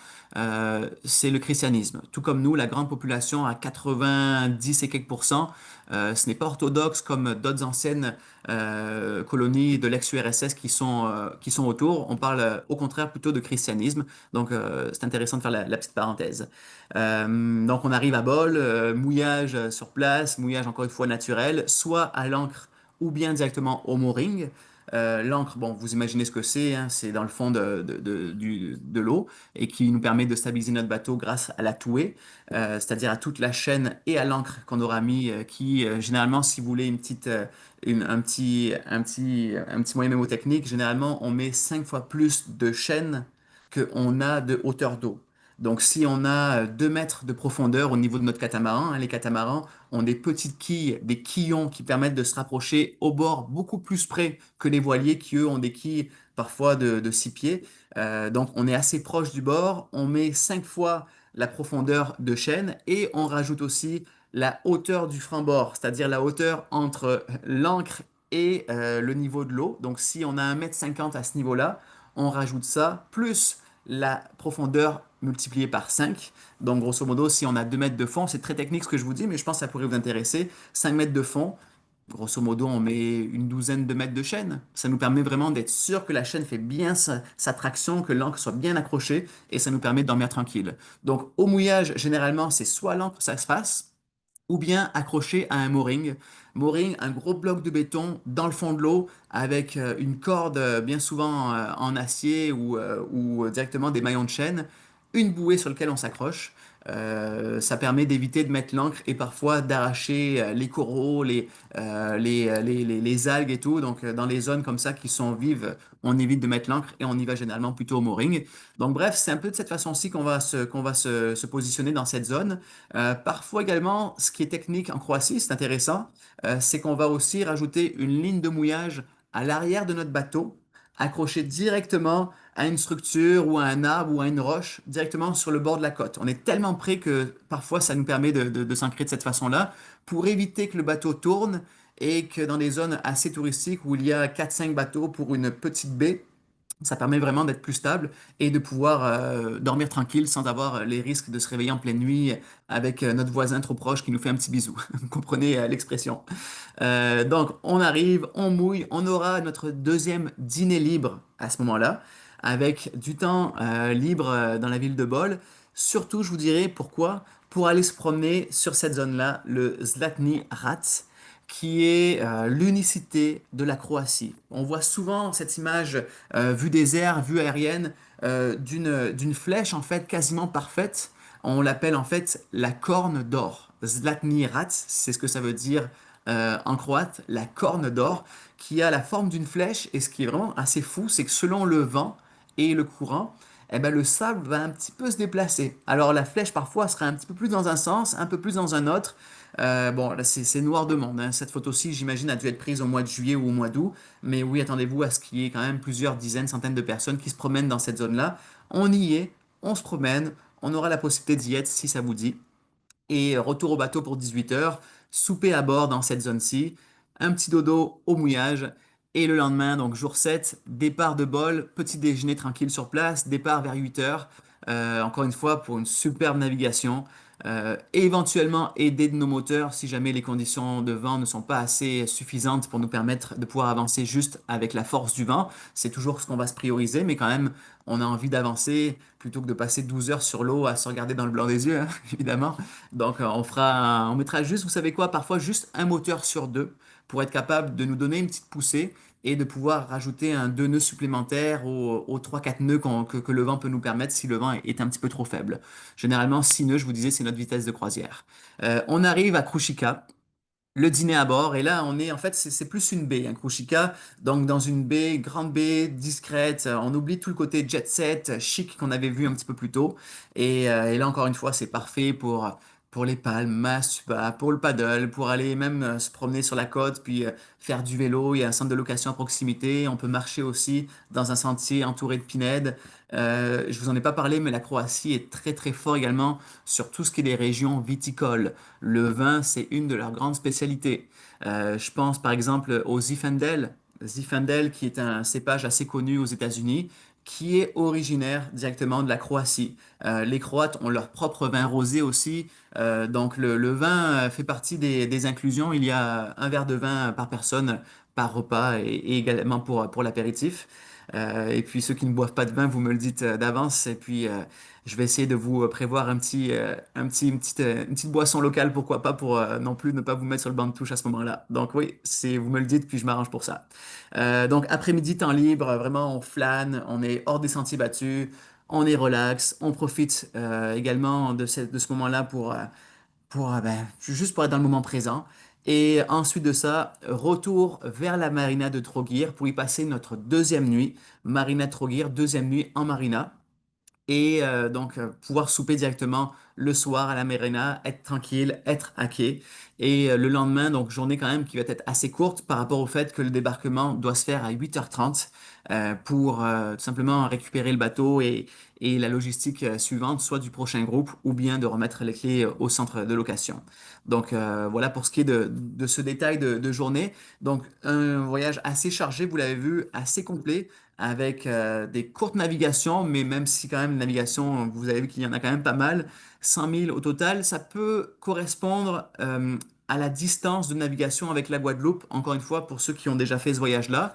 c'est le christianisme. Tout comme nous, la grande population à 90 et quelques pourcents, ce n'est pas orthodoxe comme d'autres anciennes colonies de l'ex-URSS qui sont autour. On parle au contraire plutôt de christianisme. Donc c'est intéressant de faire la petite parenthèse. Donc on arrive à Bol, mouillage sur place, mouillage encore une fois naturel, soit à l'encre ou bien directement au mooring. L'encre, bon, vous imaginez ce que c'est, hein, c'est dans le fond de l'eau et qui nous permet de stabiliser notre bateau grâce à la touée, c'est-à-dire à toute la chaîne et à l'encre qu'on aura mis, qui généralement, si vous voulez une petite, un petit moyen mémotechnique, généralement on met 5 fois plus de chaîne qu'on a de hauteur d'eau. Donc si on a 2 mètres de profondeur au niveau de notre catamaran, hein, les catamarans ont des petites quilles, des quillons qui permettent de se rapprocher au bord beaucoup plus près que les voiliers qui, eux, ont des quilles parfois de 6 pieds. Donc, on est assez proche du bord. On met 5 fois la profondeur de chaîne et on rajoute aussi la hauteur du frein-bord, c'est-à-dire la hauteur entre l'ancre et le niveau de l'eau. Donc, si on a 1,50 m à ce niveau-là, on rajoute ça, plus la profondeur multipliée par 5. Donc, grosso modo, si on a 2 mètres de fond, c'est très technique ce que je vous dis, mais je pense que ça pourrait vous intéresser. 5 mètres de fond, grosso modo, on met une douzaine de mètres de chaîne. Ça nous permet vraiment d'être sûr que la chaîne fait bien sa traction, que l'ancre soit bien accrochée, et ça nous permet de dormir tranquille. Donc, au mouillage, généralement, c'est soit l'ancre, ça se fasse, ou bien accroché à un mooring. Mooring, un gros bloc de béton dans le fond de l'eau avec une corde bien souvent en acier ou directement des maillons de chaîne, une bouée sur laquelle on s'accroche. Ça permet d'éviter de mettre l'ancre et parfois d'arracher les coraux, les algues et tout. Donc, dans les zones comme ça qui sont vives, on évite de mettre l'ancre et on y va généralement plutôt au mooring. Donc, bref, c'est un peu de cette façon-ci qu'on va se positionner dans cette zone. Parfois également, ce qui est technique en Croatie, c'est intéressant, c'est qu'on va aussi rajouter une ligne de mouillage à l'arrière de notre bateau, accrochée directement à une structure ou à un arbre ou à une roche, directement sur le bord de la côte. On est tellement près que parfois ça nous permet de s'ancrer de cette façon-là pour éviter que le bateau tourne et que dans des zones assez touristiques où il y a 4-5 bateaux pour une petite baie, ça permet vraiment d'être plus stable et de pouvoir dormir tranquille sans avoir les risques de se réveiller en pleine nuit avec notre voisin trop proche qui nous fait un petit bisou. Vous comprenez l'expression. Donc, on arrive, on mouille, on aura notre deuxième dîner libre à ce moment-là, avec du temps libre dans la ville de Bol. Surtout, je vous dirais pourquoi, pour aller se promener sur cette zone-là, le Zlatni Rat, qui est l'unicité de la Croatie. On voit souvent cette image vue des airs, vue aérienne, d'une flèche en fait quasiment parfaite. On l'appelle en fait la corne d'or. Zlatni Rat, c'est ce que ça veut dire en croate, la corne d'or, qui a la forme d'une flèche. Et ce qui est vraiment assez fou, c'est que selon le vent et le courant, eh ben, le sable va un petit peu se déplacer. Alors la flèche parfois sera un petit peu plus dans un sens, un peu plus dans un autre. Bon, là c'est noir de monde, hein. Cette photo-ci, j'imagine, a dû être prise au mois de juillet ou au mois d'août. Mais oui, attendez-vous à ce qu'il y ait quand même plusieurs dizaines, centaines de personnes qui se promènent dans cette zone-là. On y est, on se promène, on aura la possibilité d'y être si ça vous dit. Et retour au bateau pour 18 heures, souper à bord dans cette zone-ci, un petit dodo au mouillage. Et le lendemain, donc jour 7, départ de Bol, petit déjeuner tranquille sur place, départ vers 8 heures, encore une fois pour une superbe navigation. Et éventuellement aider de nos moteurs si jamais les conditions de vent ne sont pas assez suffisantes pour nous permettre de pouvoir avancer juste avec la force du vent. C'est toujours ce qu'on va se prioriser, mais quand même, on a envie d'avancer plutôt que de passer 12 heures sur l'eau à se regarder dans le blanc des yeux, hein, évidemment. Donc, on mettra juste, vous savez quoi, parfois juste un moteur sur deux pour être capable de nous donner une petite poussée et de pouvoir rajouter un 2 nœuds supplémentaires aux 3-4 nœuds que le vent peut nous permettre si le vent est un petit peu trop faible. Généralement, 6 nœuds, je vous disais, c'est notre vitesse de croisière. On arrive à Krušika, le dîner à bord, et là, on est, en fait, c'est plus une baie, hein, Krušika, donc dans une baie, grande baie, discrète, on oublie tout le côté jet set, chic qu'on avait vu un petit peu plus tôt, et là, encore une fois, c'est parfait pour pour les palmes, Masuba, pour le paddle, pour aller même se promener sur la côte, puis faire du vélo. Il y a un centre de location à proximité. On peut marcher aussi dans un sentier entouré de pinèdes. Je vous en ai pas parlé, mais la Croatie est très très fort également sur tout ce qui est des régions viticoles. Le vin, c'est une de leurs grandes spécialités. Je pense par exemple au Zinfandel. Zinfandel, qui est un cépage assez connu aux États-Unis, qui est originaire directement de la Croatie. Les Croates ont leur propre vin rosé aussi. Donc le vin fait partie des inclusions. Il y a un verre de vin par personne par repas et également pour l'apéritif. Et puis ceux qui ne boivent pas de vin, vous me le dites d'avance. Et puis je vais essayer de vous prévoir une petite boisson locale, pourquoi pas, pour non plus ne pas vous mettre sur le banc de touche à ce moment-là. Donc oui, vous me le dites, puis je m'arrange pour ça. Donc après-midi, temps libre, vraiment on flâne, on est hors des sentiers battus, on est relax, on profite également de ce moment-là juste pour être dans le moment présent. Et ensuite de ça, retour vers la marina de Trogir pour y passer notre deuxième nuit. Marina de Trogir, deuxième nuit en marina et pouvoir souper directement le soir à la marina, être tranquille, être à quai. Et le lendemain, donc journée quand même qui va être assez courte par rapport au fait que le débarquement doit se faire à 8h30 pour tout simplement récupérer le bateau et la logistique suivante, soit du prochain groupe ou bien de remettre les clés au centre de location. Donc voilà pour ce qui est de ce détail de journée. Donc un voyage assez chargé, vous l'avez vu, assez complet avec des courtes navigations, mais même si quand même navigation, vous avez vu qu'il y en a quand même pas mal, 100 000 au total, ça peut correspondre à la distance de navigation avec la Guadeloupe, encore une fois, pour ceux qui ont déjà fait ce voyage-là.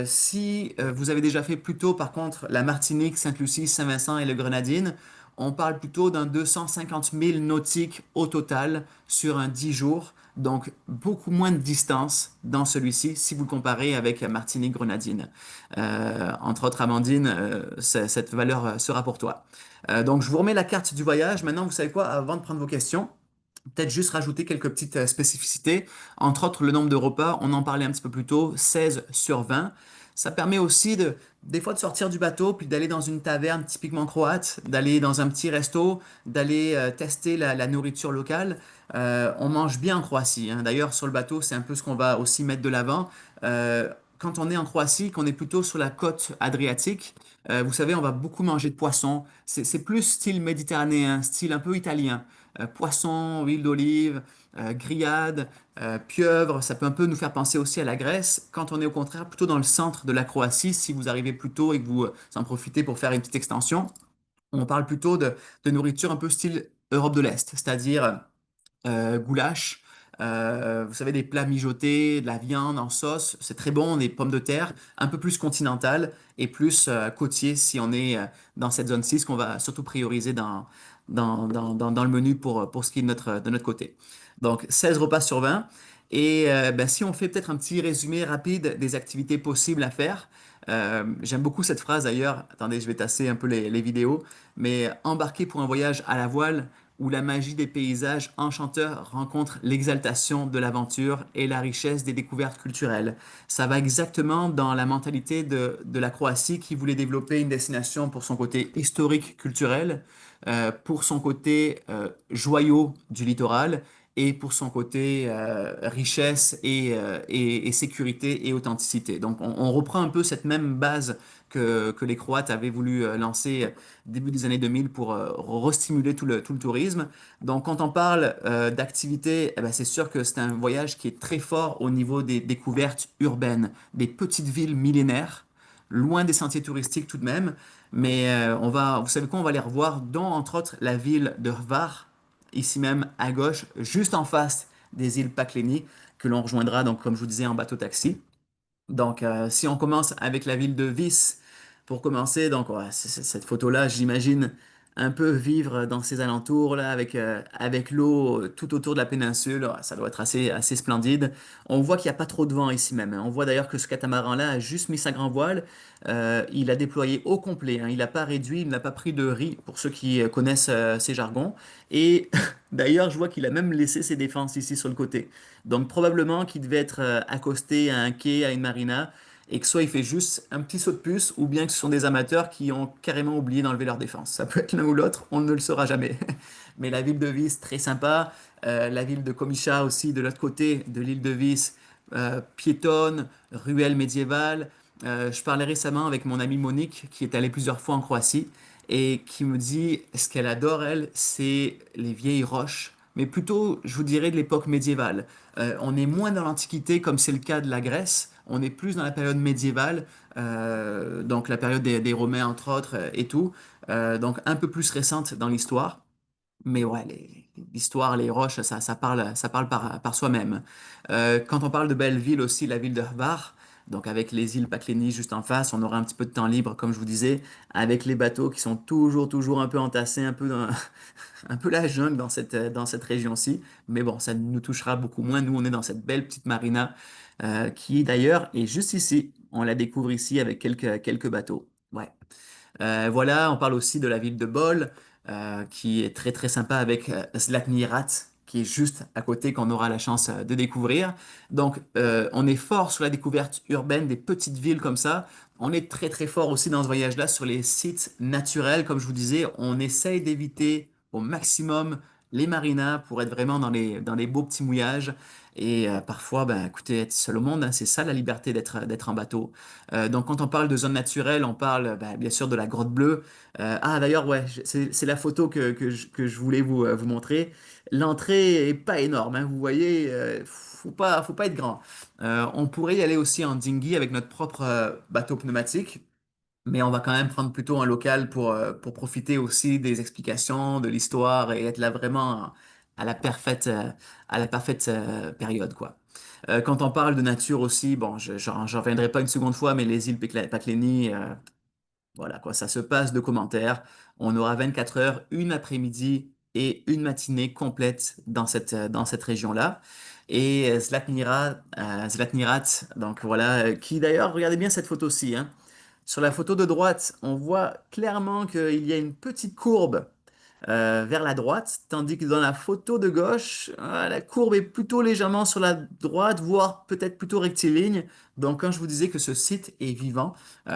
Si vous avez déjà fait plutôt, par contre, la Martinique, Sainte-Lucie, Saint-Vincent et le Grenadine, on parle plutôt d'un 250 000 nautiques au total sur un 10 jours. Donc, beaucoup moins de distance dans celui-ci si vous le comparez avec Martinique-Grenadine. Entre autres, Amandine, cette valeur sera pour toi. Donc, je vous remets la carte du voyage. Maintenant, vous savez quoi, avant de prendre vos questions, peut-être juste rajouter quelques petites spécificités. Entre autres, le nombre de repas, on en parlait un petit peu plus tôt, 16 sur 20. Ça permet aussi des fois de sortir du bateau, puis d'aller dans une taverne typiquement croate, d'aller dans un petit resto, d'aller tester la nourriture locale. On mange bien en Croatie, hein. D'ailleurs, sur le bateau, c'est un peu ce qu'on va aussi mettre de l'avant. Quand on est en Croatie, qu'on est plutôt sur la côte adriatique, vous savez, on va beaucoup manger de poisson. C'est plus style méditerranéen, style un peu italien. Poisson, huile d'olive, grillade, pieuvre, ça peut un peu nous faire penser aussi à la Grèce. Quand on est au contraire plutôt dans le centre de la Croatie, si vous arrivez plus tôt et que vous en profitez pour faire une petite extension, on parle plutôt de nourriture un peu style Europe de l'Est, c'est-à-dire goulash, vous savez, des plats mijotés, de la viande en sauce, c'est très bon, des pommes de terre, un peu plus continental et plus côtier si on est dans cette zone-ci, ce qu'on va surtout prioriser dans le menu pour ce qui est de notre côté. Donc, 16 repas sur 20. Et si on fait peut-être un petit résumé rapide des activités possibles à faire, j'aime beaucoup cette phrase d'ailleurs, attendez, je vais tasser un peu les vidéos, mais embarquer pour un voyage à la voile, où la magie des paysages enchanteurs rencontre l'exaltation de l'aventure et la richesse des découvertes culturelles. Ça va exactement dans la mentalité de la Croatie qui voulait développer une destination pour son côté historique, culturel, pour son côté joyau du littoral et pour son côté richesse et sécurité et authenticité. Donc on reprend un peu cette même base que les Croates avaient voulu lancer début des années 2000 pour restimuler tout le tourisme. Donc quand on parle d'activité, eh ben, c'est sûr que c'est un voyage qui est très fort au niveau des découvertes urbaines, des petites villes millénaires, loin des sentiers touristiques tout de même. Mais vous savez quoi, on va les revoir, dont entre autres la ville de Hvar, ici même à gauche, juste en face des îles Pakléni, que l'on rejoindra donc comme je vous disais en bateau taxi. Donc, si on commence avec la ville de Vis, pour commencer, donc ouais, cette photo-là, j'imagine un peu vivre dans ces alentours là, avec l'eau tout autour de la péninsule. Ouais, ça doit être assez splendide. On voit qu'il n'y a pas trop de vent ici même, hein. On voit d'ailleurs que ce catamaran-là a juste mis sa grand voile. Il a déployé au complet, hein. Il n'a pas réduit, il n'a pas pris de riz pour ceux qui connaissent ces jargons. Et d'ailleurs, je vois qu'il a même laissé ses défenses ici sur le côté. Donc probablement qu'il devait être accosté à un quai, à une marina, et que soit il fait juste un petit saut de puce, ou bien que ce sont des amateurs qui ont carrément oublié d'enlever leur défense. Ça peut être l'un ou l'autre, on ne le saura jamais. Mais la ville de Vis, très sympa. La ville de Komiša aussi, de l'autre côté de l'île de Vis, piétonne, ruelle médiévale. Je parlais récemment avec mon amie Monique, qui est allée plusieurs fois en Croatie, et qui me dit ce qu'elle adore, elle, c'est les vieilles roches, mais plutôt, je vous dirais, de l'époque médiévale. On est moins dans l'Antiquité, comme c'est le cas de la Grèce, on est plus dans la période médiévale, donc la période des Romains, entre autres, et tout, donc un peu plus récente dans l'histoire. Mais ouais, l'histoire, les roches, ça parle par soi-même. Quand on parle de belle ville aussi, la ville de Hvar, donc avec les îles Pakléni juste en face, on aura un petit peu de temps libre, comme je vous disais, avec les bateaux qui sont toujours un peu entassés, un peu un peu la jungle dans cette région-ci. Mais bon, ça nous touchera beaucoup moins. Nous, on est dans cette belle petite marina, qui d'ailleurs est juste ici. On la découvre ici avec quelques bateaux. Ouais. Voilà, on parle aussi de la ville de Bol, qui est très très sympa avec Zlatni Rat, qui est juste à côté qu'on aura la chance de découvrir. Donc, on est fort sur la découverte urbaine des petites villes comme ça. On est très très fort aussi dans ce voyage-là sur les sites naturels, comme je vous disais. On essaye d'éviter au maximum les marinas pour être vraiment dans les beaux petits mouillages. Et parfois, ben, écoutez, être seul au monde, hein, c'est ça la liberté d'être en bateau. Donc, quand on parle de zone naturelle, on parle bien sûr de la Grotte Bleue. D'ailleurs, ouais, c'est la photo que je voulais vous montrer. L'entrée est pas énorme, hein, vous voyez, faut pas être grand. On pourrait y aller aussi en dinghy avec notre propre bateau pneumatique, mais on va quand même prendre plutôt un local pour profiter aussi des explications, de l'histoire et être là vraiment à la à la parfaite période, quoi. Quand on parle de nature aussi, bon, j'en reviendrai pas une seconde fois, mais les îles Pakléni, voilà quoi, ça se passe de commentaires. On aura 24 heures, une après-midi et une matinée complète dans cette région-là. Et Zlatnirat, donc voilà, qui d'ailleurs, regardez bien cette photo-ci, hein. Sur la photo de droite, on voit clairement qu'il y a une petite courbe vers la droite, tandis que dans la photo de gauche, la courbe est plutôt légèrement sur la droite, voire peut-être plutôt rectiligne. Donc, quand je vous disais que ce site est vivant, eh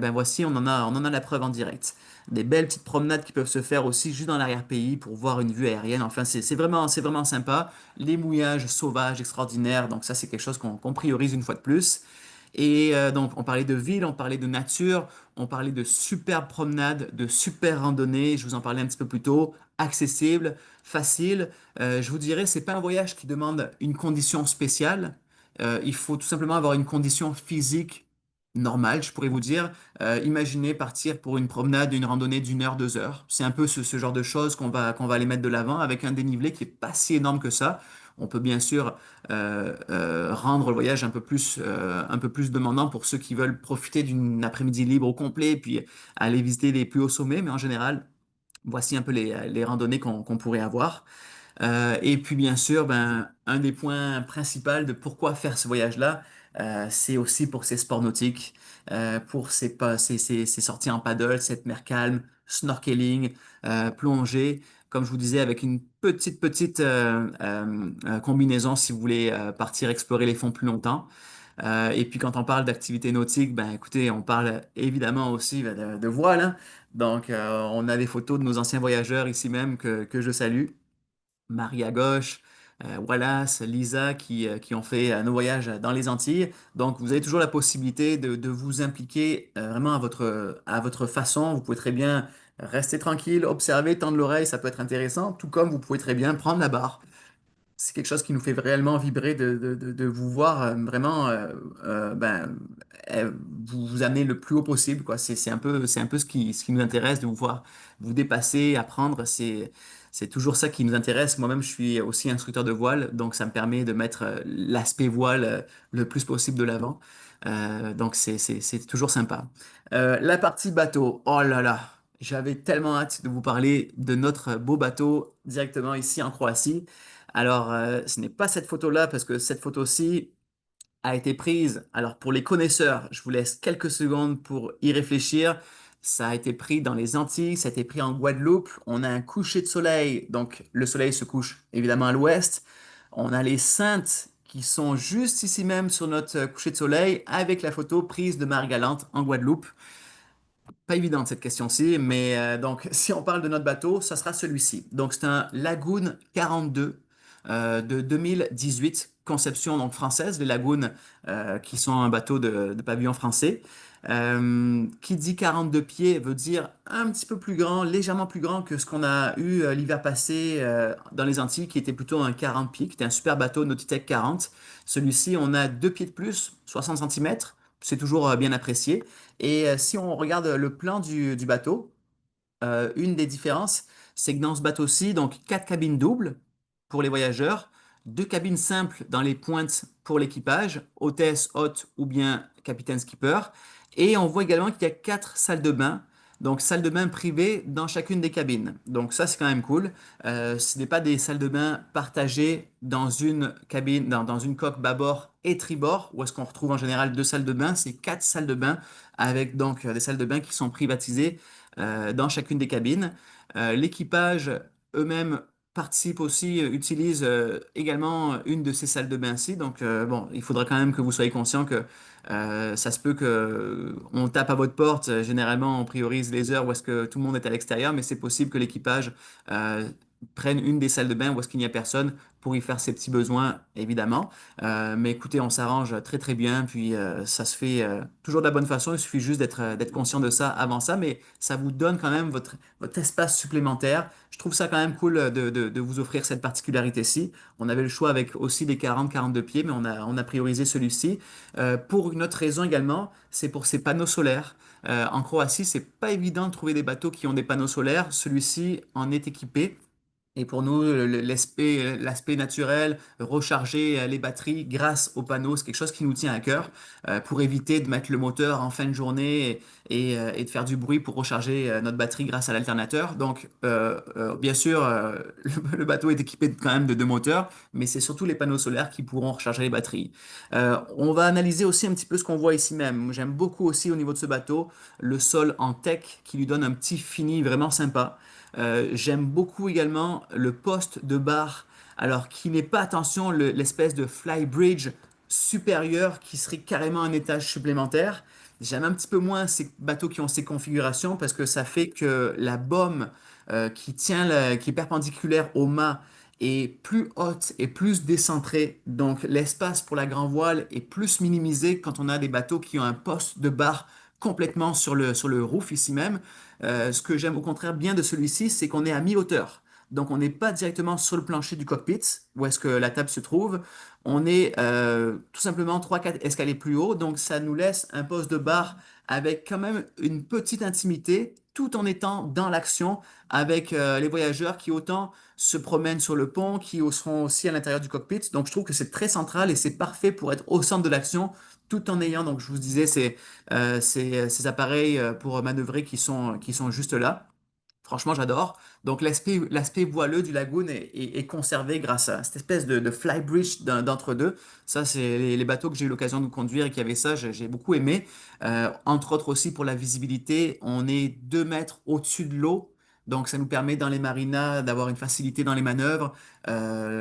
ben voici, on en a la preuve en direct. Des belles petites promenades qui peuvent se faire aussi juste dans l'arrière-pays pour voir une vue aérienne. Enfin, c'est vraiment sympa. Les mouillages sauvages extraordinaires. Donc, ça, c'est quelque chose qu'on priorise une fois de plus. Et donc, on parlait de ville, on parlait de nature, on parlait de superbes promenades, de super randonnées. Je vous en parlais un petit peu plus tôt. Accessible, facile. Je vous dirais, c'est pas un voyage qui demande une condition spéciale. Il faut tout simplement avoir une condition physique normale, je pourrais vous dire. Imaginez partir pour une promenade, une randonnée d'une heure, 2 heures. C'est un peu ce genre de choses qu'on va aller mettre de l'avant avec un dénivelé qui est pas si énorme que ça. On peut bien sûr rendre le voyage un peu plus demandant pour ceux qui veulent profiter d'une après-midi libre au complet, puis aller visiter les plus hauts sommets. Mais en général, voici un peu les randonnées qu'on pourrait avoir. Et puis bien sûr, ben, un des points principaux de pourquoi faire ce voyage-là, c'est aussi pour ces sports nautiques, pour ces sorties en paddle, cette mer calme, snorkeling, plongée, comme je vous disais, avec une petite combinaison si vous voulez partir explorer les fonds plus longtemps. Et puis quand on parle d'activité nautique, ben écoutez, on parle évidemment aussi de voile, hein. Donc on a des photos de nos anciens voyageurs ici même que je salue. Marie à gauche, Wallace, Lisa qui ont fait nos voyages dans les Antilles. Donc, vous avez toujours la possibilité de vous impliquer vraiment à votre façon. Vous pouvez très bien rester tranquille, observer, tendre l'oreille, ça peut être intéressant, tout comme vous pouvez très bien prendre la barre. C'est quelque chose qui nous fait réellement vibrer de vous voir vraiment ben, vous amener le plus haut possible, quoi. C'est un peu ce qui nous intéresse, de vous voir vous dépasser, apprendre. C'est toujours ça qui nous intéresse. Moi-même, je suis aussi instructeur de voile, donc ça me permet de mettre l'aspect voile le plus possible de l'avant. Donc c'est toujours sympa. La partie bateau, oh là là, j'avais tellement hâte de vous parler de notre beau bateau directement ici en Croatie. Alors, ce n'est pas cette photo-là, parce que cette photo-ci a été prise. Alors, pour les connaisseurs, je vous laisse quelques secondes pour y réfléchir. Ça a été pris dans les Antilles, ça a été pris en Guadeloupe. On a un coucher de soleil, donc le soleil se couche évidemment à l'ouest. On a les Saintes qui sont juste ici même sur notre coucher de soleil avec la photo prise de Marie-Galante en Guadeloupe. Pas évidente cette question-ci, mais donc si on parle de notre bateau, ça sera celui-ci. Donc c'est un Lagoon 42 de 2018, conception donc française, les Lagoons qui sont un bateau de pavillon français. Qui dit 42 pieds veut dire un petit peu plus grand, légèrement plus grand que ce qu'on a eu l'hiver passé dans les Antilles, qui était plutôt un 40 pieds, qui était un super bateau Nautitech 40. Celui-ci, on a 2 pieds de plus, 60 centimètres. C'est toujours bien apprécié. Et si on regarde le plan du bateau, une des différences, c'est que dans ce bateau-ci, donc quatre cabines doubles pour les voyageurs, deux cabines simples dans les pointes pour l'équipage, hôtesse, hôte ou bien capitaine skipper. Et on voit également qu'il y a quatre salles de bain, donc salles de bain privées dans chacune des cabines. Donc ça, c'est quand même cool. Ce n'est pas des salles de bain partagées dans une cabine, dans une coque bâbord et tribord, où est-ce qu'on retrouve en général deux salles de bain. C'est quatre salles de bain avec donc des salles de bain qui sont privatisées dans chacune des cabines. L'équipage eux-mêmes participe aussi, utilise également une de ces salles de bain-ci. Donc, bon, il faudra quand même que vous soyez conscient que ça se peut que on tape à votre porte. Généralement, on priorise les heures où est-ce que tout le monde est à l'extérieur, mais c'est possible que l'équipage euh, prenne une des salles de bain où est-ce qu'il n'y a personne pour y faire ses petits besoins, évidemment. Mais écoutez, on s'arrange très très bien, puis ça se fait toujours de la bonne façon. Il suffit juste d'être conscient de ça avant ça, mais ça vous donne quand même votre espace supplémentaire. Je trouve ça quand même cool de vous offrir cette particularité-ci. On avait le choix avec aussi des 40-42 pieds, mais on a priorisé celui-ci. Pour une autre raison également, c'est pour ses panneaux solaires. En Croatie, c'est pas évident de trouver des bateaux qui ont des panneaux solaires. Celui-ci en est équipé. Et pour nous, l'aspect naturel, recharger les batteries grâce aux panneaux, c'est quelque chose qui nous tient à cœur pour éviter de mettre le moteur en fin de journée et de faire du bruit pour recharger notre batterie grâce à l'alternateur. Donc, bien sûr, le bateau est équipé quand même de deux moteurs, mais c'est surtout les panneaux solaires qui pourront recharger les batteries. On va analyser aussi un petit peu ce qu'on voit ici même. J'aime beaucoup aussi au niveau de ce bateau le sol en teck qui lui donne un petit fini vraiment sympa. J'aime beaucoup également le poste de bar, alors qui n'est pas, attention, l'espèce de flybridge supérieur qui serait carrément un étage supplémentaire. J'aime un petit peu moins ces bateaux qui ont ces configurations parce que ça fait que la baume qui est perpendiculaire au mât est plus haute et plus décentrée. Donc l'espace pour la grand voile est plus minimisé quand on a des bateaux qui ont un poste de bar complètement sur le roof ici même. Ce que j'aime au contraire bien de celui-ci, c'est qu'on est à mi-hauteur. Donc on n'est pas directement sur le plancher du cockpit, où est-ce que la table se trouve. On est tout simplement 3-4 escaliers plus haut, donc ça nous laisse un poste de bar avec quand même une petite intimité, tout en étant dans l'action avec les voyageurs qui autant se promènent sur le pont, qui seront aussi à l'intérieur du cockpit. Donc je trouve que c'est très central et c'est parfait pour être au centre de l'action, tout en ayant, donc je vous disais, ces appareils pour manœuvrer qui sont juste là. Franchement, j'adore. Donc, l'aspect voileux du lagoon est conservé grâce à cette espèce de flybridge d'entre-deux. Ça, c'est les bateaux que j'ai eu l'occasion de conduire et qui avaient ça, j'ai beaucoup aimé. Entre autres aussi pour la visibilité, on est 2 mètres au-dessus de l'eau. Donc, ça nous permet dans les marinas d'avoir une facilité dans les manœuvres.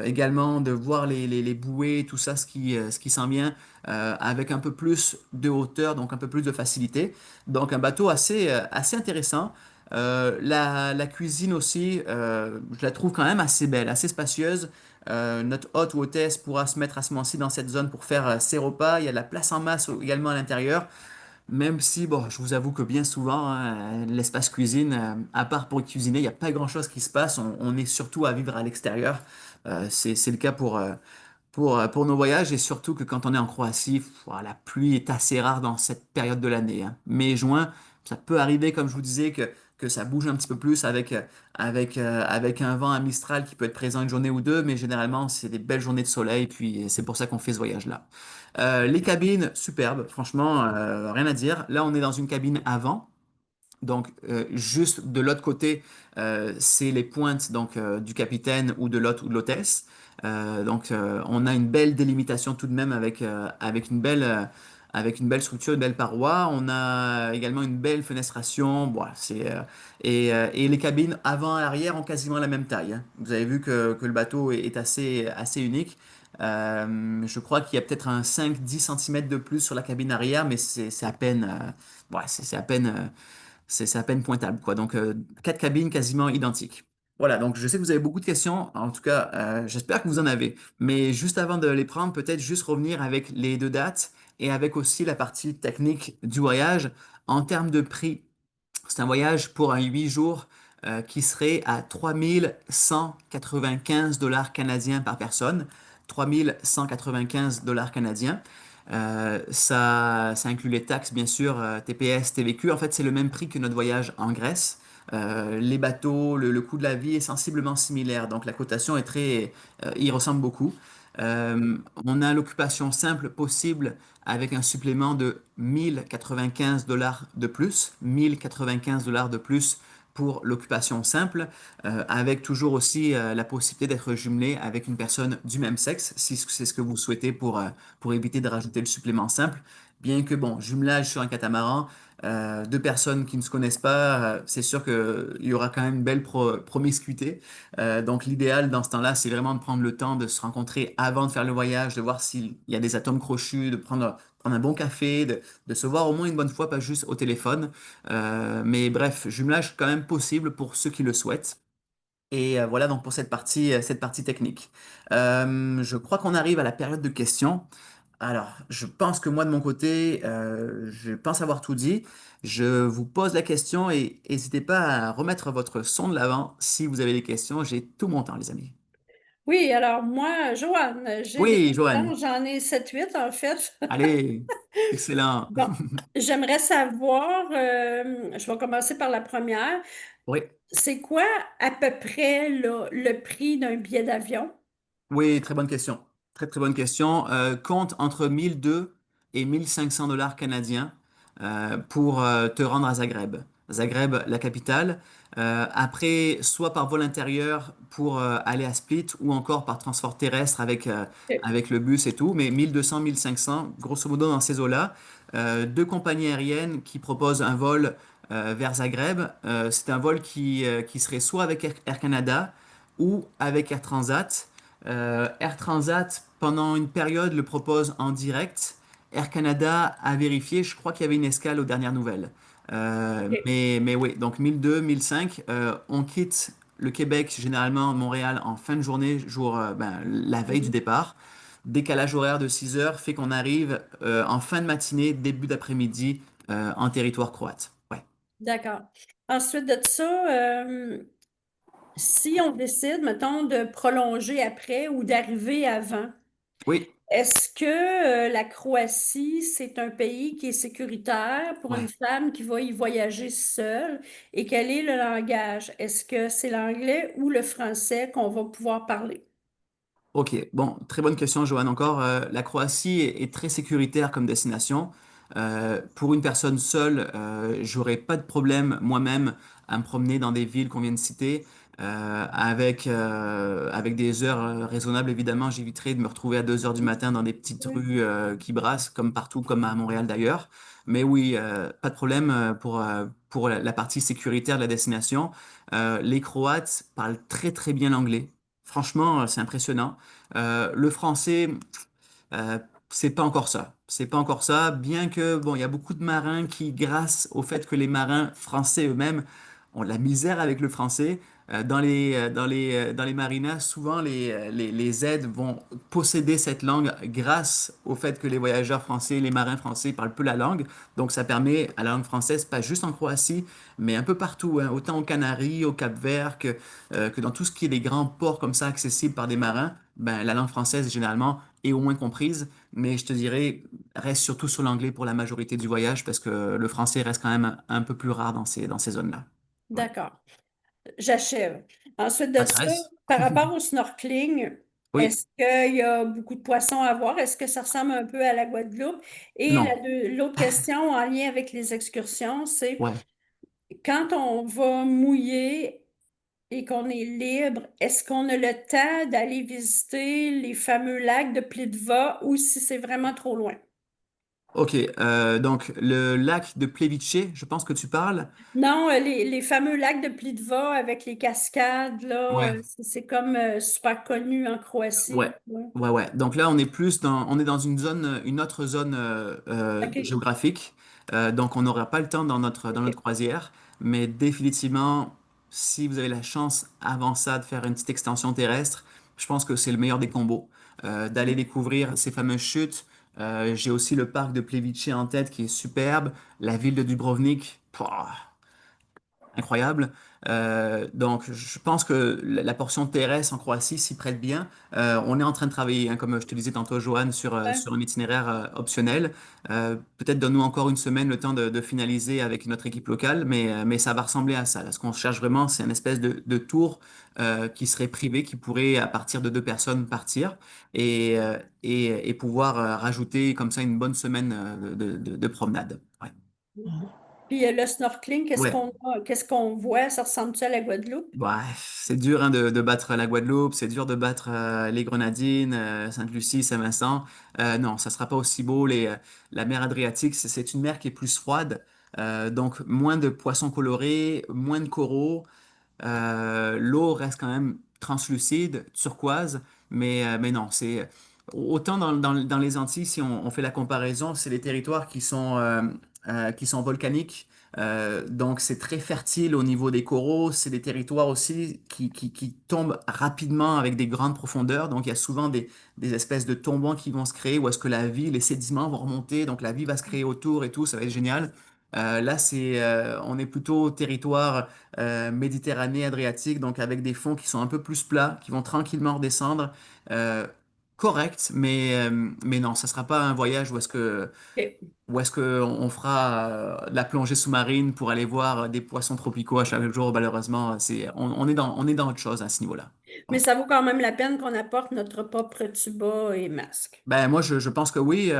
Également de voir les bouées, tout ça, ce qui s'en vient avec un peu plus de hauteur, donc un peu plus de facilité. Donc, un bateau assez intéressant. La cuisine aussi, je la trouve quand même assez belle, assez spacieuse. Notre hôte ou hôtesse pourra se mettre à ce moment-ci dans cette zone pour faire ses repas. Il y a de la place en masse également à l'intérieur. Même si, bon, je vous avoue que bien souvent, hein, l'espace cuisine, à part pour cuisiner, il n'y a pas grand-chose qui se passe. On est surtout à vivre à l'extérieur. C'est le cas pour nos voyages et surtout que quand on est en Croatie, la pluie est assez rare dans cette période de l'année, hein. Mai, juin, ça peut arriver, comme je vous disais, que ça bouge un petit peu plus avec un vent à Mistral qui peut être présent une journée ou deux, mais généralement, c'est des belles journées de soleil, puis c'est pour ça qu'on fait ce voyage-là. Les cabines, superbes, franchement, rien à dire. Là, on est dans une cabine avant. Donc, juste de l'autre côté, c'est les pointes donc, du capitaine ou de l'hôte ou de l'hôtesse. Donc, on a une belle délimitation tout de même avec une belle structure, une belle paroi. On a également une belle fenestration. Bon, et les cabines avant et arrière ont quasiment la même taille, hein. Vous avez vu que le bateau est assez unique. Je crois qu'il y a peut-être un 5-10 cm de plus sur la cabine arrière, mais c'est à peine, ouais, c'est à peine, c'est à peine pointable, quoi. Donc, quatre cabines quasiment identiques. Voilà, donc je sais que vous avez beaucoup de questions. En tout cas, j'espère que vous en avez. Mais juste avant de les prendre, peut-être juste revenir avec les deux dates et avec aussi la partie technique du voyage. En termes de prix, c'est un voyage pour un 8 jours qui serait à 3195 $ canadiens par personne. 3195 $ canadiens. Ça inclut les taxes, bien sûr, TPS, TVQ. En fait, c'est le même prix que notre voyage en Grèce. Les bateaux, le coût de la vie est sensiblement similaire. Donc, la cotation est très, il ressemble beaucoup. On a l'occupation simple possible avec un supplément de 1095 $ de plus, 1095 $ de plus pour l'occupation simple, avec toujours aussi la possibilité d'être jumelé avec une personne du même sexe, si c'est ce que vous souhaitez pour éviter de rajouter le supplément simple. Bien que, bon, jumelage sur un catamaran, deux personnes qui ne se connaissent pas, c'est sûr qu'il y aura quand même une belle promiscuité. Donc l'idéal dans ce temps-là, c'est vraiment de prendre le temps de se rencontrer avant de faire le voyage, de voir s'il y a des atomes crochus, de prendre un bon café, de se voir au moins une bonne fois, pas juste au téléphone. Mais bref, jumelage quand même possible pour ceux qui le souhaitent. Et voilà donc pour cette partie technique. Je crois qu'on arrive à la période de questions. Alors, je pense que moi de mon côté, je pense avoir tout dit. Je vous pose la question et n'hésitez pas à remettre votre son de l'avant si vous avez des questions. J'ai tout mon temps, les amis. Oui, alors moi, Joanne, j'ai des Oui, questions, Joanne. j'en ai 7-8 en fait. Allez, excellent. Bon, j'aimerais savoir, je vais commencer par la première. Oui, C'est quoi à peu près là, le prix d'un billet d'avion? oui, très bonne question. Très, très bonne question. Compte entre 1002 et 1500 $ canadiens pour te rendre à Zagreb. Zagreb, la capitale. Après, soit par vol intérieur pour aller à Split ou encore par transport terrestre avec le bus et tout. Mais 1200, 1500, grosso modo dans ces eaux-là. Deux compagnies aériennes qui proposent un vol vers Zagreb. C'est un vol qui serait soit avec Air Canada ou avec Air Transat. Air Transat, pendant une période, le propose en direct. Air Canada a vérifié, je crois qu'il y avait une escale aux dernières nouvelles. OK. Mais oui, donc 1002, 1005, on quitte le Québec, généralement Montréal, en fin de journée, la veille du Mhm. départ. Décalage horaire de 6 heures fait qu'on arrive en fin de matinée, début d'après-midi, en territoire croate. Ouais. D'accord. Ensuite de ça, si on décide, mettons, de prolonger après ou d'arriver avant, Oui, est-ce que la Croatie, c'est un pays qui est sécuritaire pour une ouais. femme qui va y voyager seule? Et quel est le langage? Est-ce que c'est l'anglais ou le français qu'on va pouvoir parler? Ok, bon, très bonne question, Johan. Encore, la Croatie est très sécuritaire comme destination. Pour une personne seule, j'aurais pas de problème moi-même à me promener dans des villes qu'on vient de citer, avec des heures raisonnables. Évidemment, j'éviterai de me retrouver à 2 heures du matin dans des petites Oui. rues qui brassent, comme partout, comme à Montréal d'ailleurs. Mais oui, pas de problème pour la partie sécuritaire de la destination. Les Croates parlent très très bien l'anglais. Franchement, c'est impressionnant. Le français, euh, c'est pas encore ça. C'est pas encore ça, bien que, bon, il y a beaucoup de marins qui, grâce au fait que les marins français eux-mêmes ont de la misère avec le français, dans les marinas, souvent les aides vont posséder cette langue grâce au fait que les voyageurs français, les marins français parlent peu la langue. Donc ça permet à la langue française, pas juste en Croatie, mais un peu partout, hein, autant aux Canaries, au Cap-Vert que dans tout ce qui est des grands ports comme ça accessibles par des marins, ben, la langue française généralement est au moins comprise, mais je te dirais, reste surtout sur l'anglais pour la majorité du voyage parce que le français reste quand même un peu plus rare dans ces zones-là. Ouais. D'accord. J'achève. Ensuite Pas de de ça, stress. par rapport au snorkeling, Oui, est-ce qu'il y a beaucoup de poissons à voir? Est-ce que ça ressemble un peu à la Guadeloupe? Et non, l'autre question en lien avec les excursions, c'est ouais. quand on va mouiller et qu'on est libre, est-ce qu'on a le temps d'aller visiter les fameux lacs de Plitva ou si c'est vraiment trop loin? Ok, donc le lac de Plevice, je pense que tu parles. Non, les fameux lacs de Plitva avec les cascades, là, Ouais, c'est comme super connu en ouais, Croatie. Ouais. ouais. Donc là, on est dans une zone, une autre zone OK, géographique. Donc on n'aura pas le temps dans notre OK. croisière, mais définitivement, si vous avez la chance avant ça de faire une petite extension terrestre, je pense que c'est le meilleur des combos. D'aller découvrir ces fameuses chutes. J'ai aussi le parc de Plevice en tête qui est superbe, la ville de Dubrovnik. Pouah, incroyable. Donc, je pense que la portion terrestre en Croatie s'y prête bien. On est en train de travailler, hein, comme je te disais tantôt, Johan, Ouais. sur un itinéraire optionnel. Peut-être donne-nous encore une semaine le temps de finaliser avec notre équipe locale, mais ça va ressembler à ça. Là, ce qu'on cherche vraiment, c'est une espèce de tour qui serait privé, qui pourrait, à partir de deux personnes, partir et pouvoir rajouter comme ça une bonne semaine de promenade. Ouais. Puis le snorkeling, Ouais. qu'est-ce qu'on voit? Ça ressemble-tu à la Guadeloupe? Ouais, c'est dur hein, de battre la Guadeloupe, c'est dur de battre les Grenadines, Sainte-Lucie, Saint-Vincent. Non, ça sera pas aussi beau. La mer Adriatique, c'est une mer qui est plus froide, donc moins de poissons colorés, moins de coraux. L'eau reste quand même translucide, turquoise, mais non, c'est autant dans les Antilles, si on fait la comparaison, c'est les territoires qui sont volcaniques. Donc c'est très fertile au niveau des coraux, c'est des territoires aussi qui tombent rapidement avec des grandes profondeurs, donc il y a souvent des espèces de tombants qui vont se créer où est-ce que la vie, les sédiments vont remonter, donc la vie va se créer autour et tout, ça va être génial. Là, on est plutôt au territoire Méditerranée, Adriatique, donc avec des fonds qui sont un peu plus plats, qui vont tranquillement redescendre. Euh, Correct, mais non, ça sera pas un voyage OK. où est-ce que on fera de la plongée sous-marine pour aller voir des poissons tropicaux à chaque jour. Malheureusement, on est dans autre chose à ce niveau-là. Mais Ouais. ça vaut quand même la peine qu'on apporte notre propre tuba et masque. Ben, moi, je pense que oui.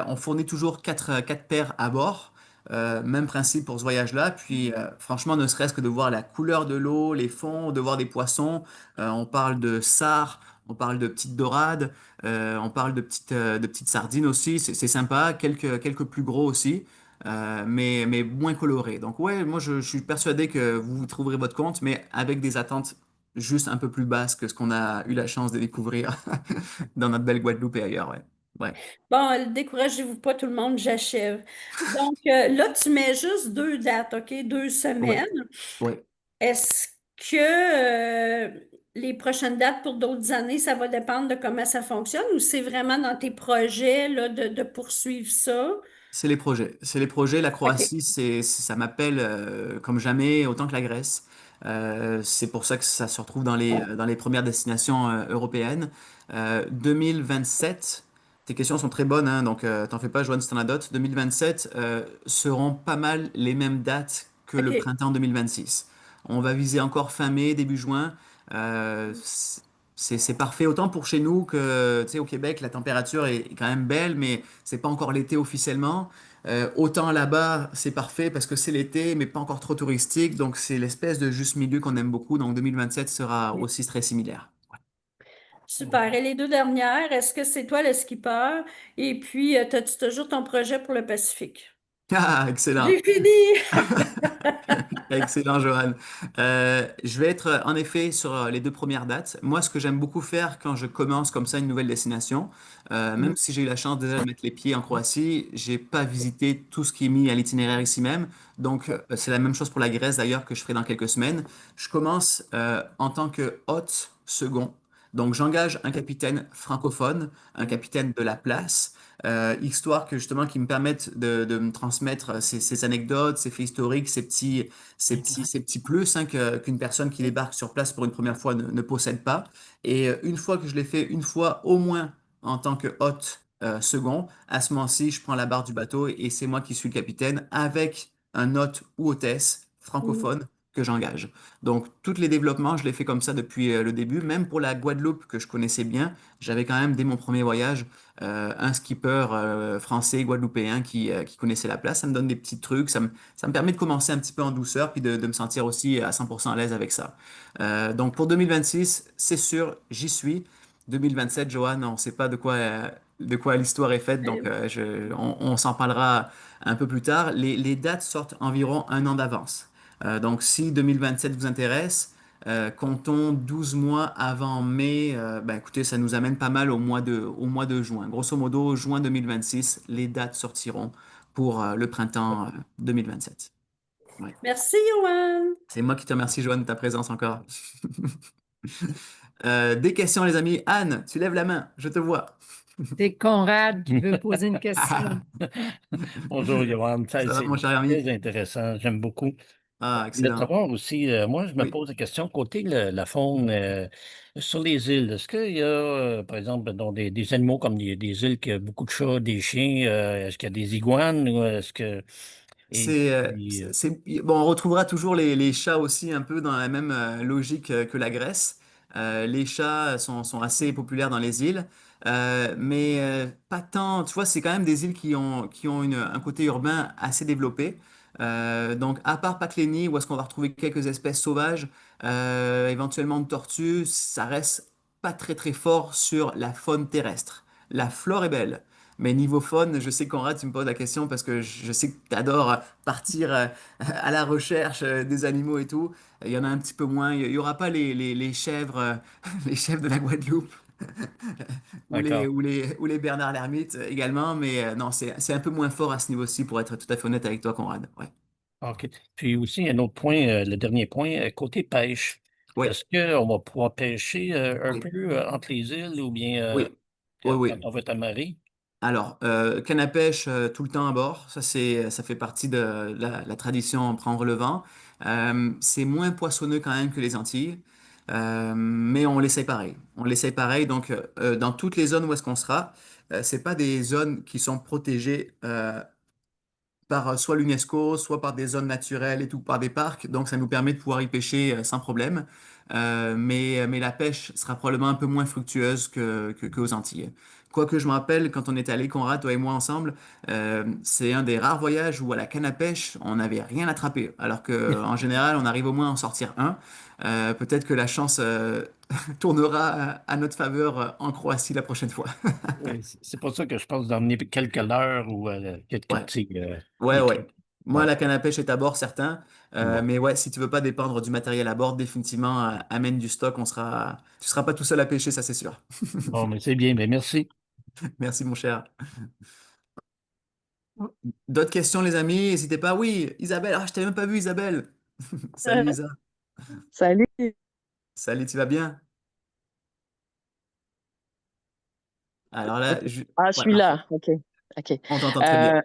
On fournit toujours quatre paires à bord. Même principe pour ce voyage-là. Puis, franchement, ne serait-ce que de voir la couleur de l'eau, les fonds, de voir des poissons. On parle de sard, on parle de petites dorades, on parle de petites sardines aussi. C'est sympa. Quelques plus gros aussi, mais moins colorés. Donc, ouais, moi, je suis persuadé que vous trouverez votre compte, mais avec des attentes juste un peu plus basses que ce qu'on a eu la chance de découvrir. Dans notre belle Guadeloupe et ailleurs, ouais. Ouais, Bon, découragez-vous pas, tout le monde, j'achève. Donc, là, tu mets juste 2 dates, OK? 2 semaines. ouais, ouais. Est-ce que les prochaines dates pour d'autres années, ça va dépendre de comment ça fonctionne ou c'est vraiment dans tes projets là, de poursuivre ça? C'est les projets. C'est les projets. La OK. Croatie, ça m'appelle comme jamais, autant que la Grèce. C'est pour ça que ça se retrouve dans les premières destinations européennes. 2027, tes questions sont très bonnes, hein, donc t'en fais pas, Joanne, c'est t'en as d'autres. 2027 seront pas mal les mêmes dates que le OK. printemps 2026. On va viser encore fin mai, début juin. C'est parfait autant pour chez nous que, tu sais, au Québec, la température est quand même belle, mais c'est pas encore l'été officiellement. Autant là-bas, c'est parfait parce que c'est l'été, mais pas encore trop touristique. Donc, c'est l'espèce de juste milieu qu'on aime beaucoup. Donc, 2027 sera aussi très similaire. Super. Et les 2 dernières, est-ce que c'est toi le skipper? Et puis, as-tu toujours ton projet pour le Pacifique? Ah, excellent. J'ai fini! Excellent, Johan. Je vais être en effet sur les deux premières dates. Moi, ce que j'aime beaucoup faire quand je commence comme ça une nouvelle destination, même si j'ai eu la chance déjà de mettre les pieds en Croatie, j'ai pas visité tout ce qui est mis à l'itinéraire ici même. Donc, c'est la même chose pour la Grèce d'ailleurs que je ferai dans quelques semaines. Je commence en tant que hôte second. Donc, j'engage un capitaine francophone, un capitaine de la place, histoire que justement qui me permettent de me transmettre ces anecdotes, ces faits historiques, ces petits plus hein, qu'une personne qui débarque sur place pour une première fois ne possède pas. Et une fois que je l'ai fait, une fois au moins en tant que hôte second, à ce moment-ci, je prends la barre du bateau et c'est moi qui suis le capitaine avec un hôte ou hôtesse Mm. francophone que j'engage. Donc, tous les développements, je les fais comme ça depuis le début. Même pour la Guadeloupe que je connaissais bien, j'avais quand même, dès mon premier voyage, un skipper français guadeloupéen qui connaissait la place. Ça me donne des petits trucs, ça me permet de commencer un petit peu en douceur, puis de me sentir aussi à 100% à l'aise avec ça. Donc pour 2026, c'est sûr, j'y suis. 2027, Johan, on ne sait pas de quoi de quoi l'histoire est faite, donc on s'en parlera un peu plus tard. Les dates sortent environ un an d'avance. Donc si 2027 vous intéresse, comptons 12 mois avant mai. Ben, écoutez, ça nous amène pas mal au mois de juin. Grosso modo, juin 2026, les dates sortiront pour le printemps 2027. Ouais. Merci, Joanne. C'est moi qui te remercie, Joanne, de ta présence encore. Des questions, les amis. Anne, tu lèves la main, je te vois. C'est Conrad qui veut poser une question. Bonjour, Yoann. Ça va, C'est mon cher ami? très intéressant. J'aime beaucoup. Ah, Je voulais excellent. savoir aussi, moi, je me Oui. pose la question, côté la faune sur les îles, est-ce qu'il y a, par exemple, dans des animaux comme des îles qui ont beaucoup de chats, des chiens, est-ce qu'il y a des iguanes ou est-ce que... Et puis, Bon, on retrouvera toujours les chats aussi un peu dans la même logique que la Grèce. Les chats sont assez populaires dans les îles, mais pas tant. Tu vois, c'est quand même des îles qui ont un côté urbain assez développé. Donc, à part Pakléni, où est-ce qu'on va retrouver quelques espèces sauvages, éventuellement de tortues, ça reste pas très très fort sur la faune terrestre. La flore est belle. Mais niveau faune, je sais que Conrad, tu me poses la question parce que je sais que tu adores partir à la recherche des animaux et tout. Il y en a un petit peu moins. Il y aura pas les chèvres, les chèvres de la Guadeloupe d'accord. ou les Bernard l'ermite également. Mais non, c'est un peu moins fort à ce niveau-ci pour être tout à fait honnête avec toi, Conrad. Ouais. OK. Puis aussi, un autre point, le dernier point, côté pêche. Oui, Est-ce qu'on va pouvoir pêcher un oui, peu entre les îles ou bien oui, oui, quand oui. on va être amarré? Alors, canne à pêche tout le temps à bord, ça fait partie de la tradition prendre le vent. C'est moins poissonneux quand même que les Antilles, mais on l'essaye pareil. On l'essaye pareil. Donc, dans toutes les zones où est-ce qu'on sera, c'est pas des zones qui sont protégées par soit l'UNESCO, soit par des zones naturelles et tout, par des parcs. Donc, ça nous permet de pouvoir y pêcher sans problème. Mais la pêche sera probablement un peu moins fructueuse qu'aux Antilles. Quoique je me rappelle, quand on était allé, Conrad, toi et moi ensemble, c'est un des rares voyages où à la canne à pêche, on n'avait rien attrapé. Alors qu'en général, on arrive au moins à en sortir un. Peut-être que la chance tournera à notre faveur en Croatie la prochaine fois. Oui, c'est pour ça que je pense d'emmener quelques leurres ou quelques Ouais. petits Ouais, des ouais. trucs. Moi, Ouais, la canne à pêche est à bord, certain. bon. Mais ouais, si tu veux pas dépendre du matériel à bord, définitivement, amène du stock. Tu seras pas tout seul à pêcher, ça c'est sûr. Bon, mais c'est bien, mais merci. Merci, mon cher. D'autres questions, les amis? N'hésitez pas. Oui, Isabelle. Ah, je t'avais même pas vu, Isabelle. Salut, Isa. Salut. Salut, tu vas bien? Alors là, OK. Ah, je ouais, suis parfait. là. OK. OK. On t'entend très bien. Euh,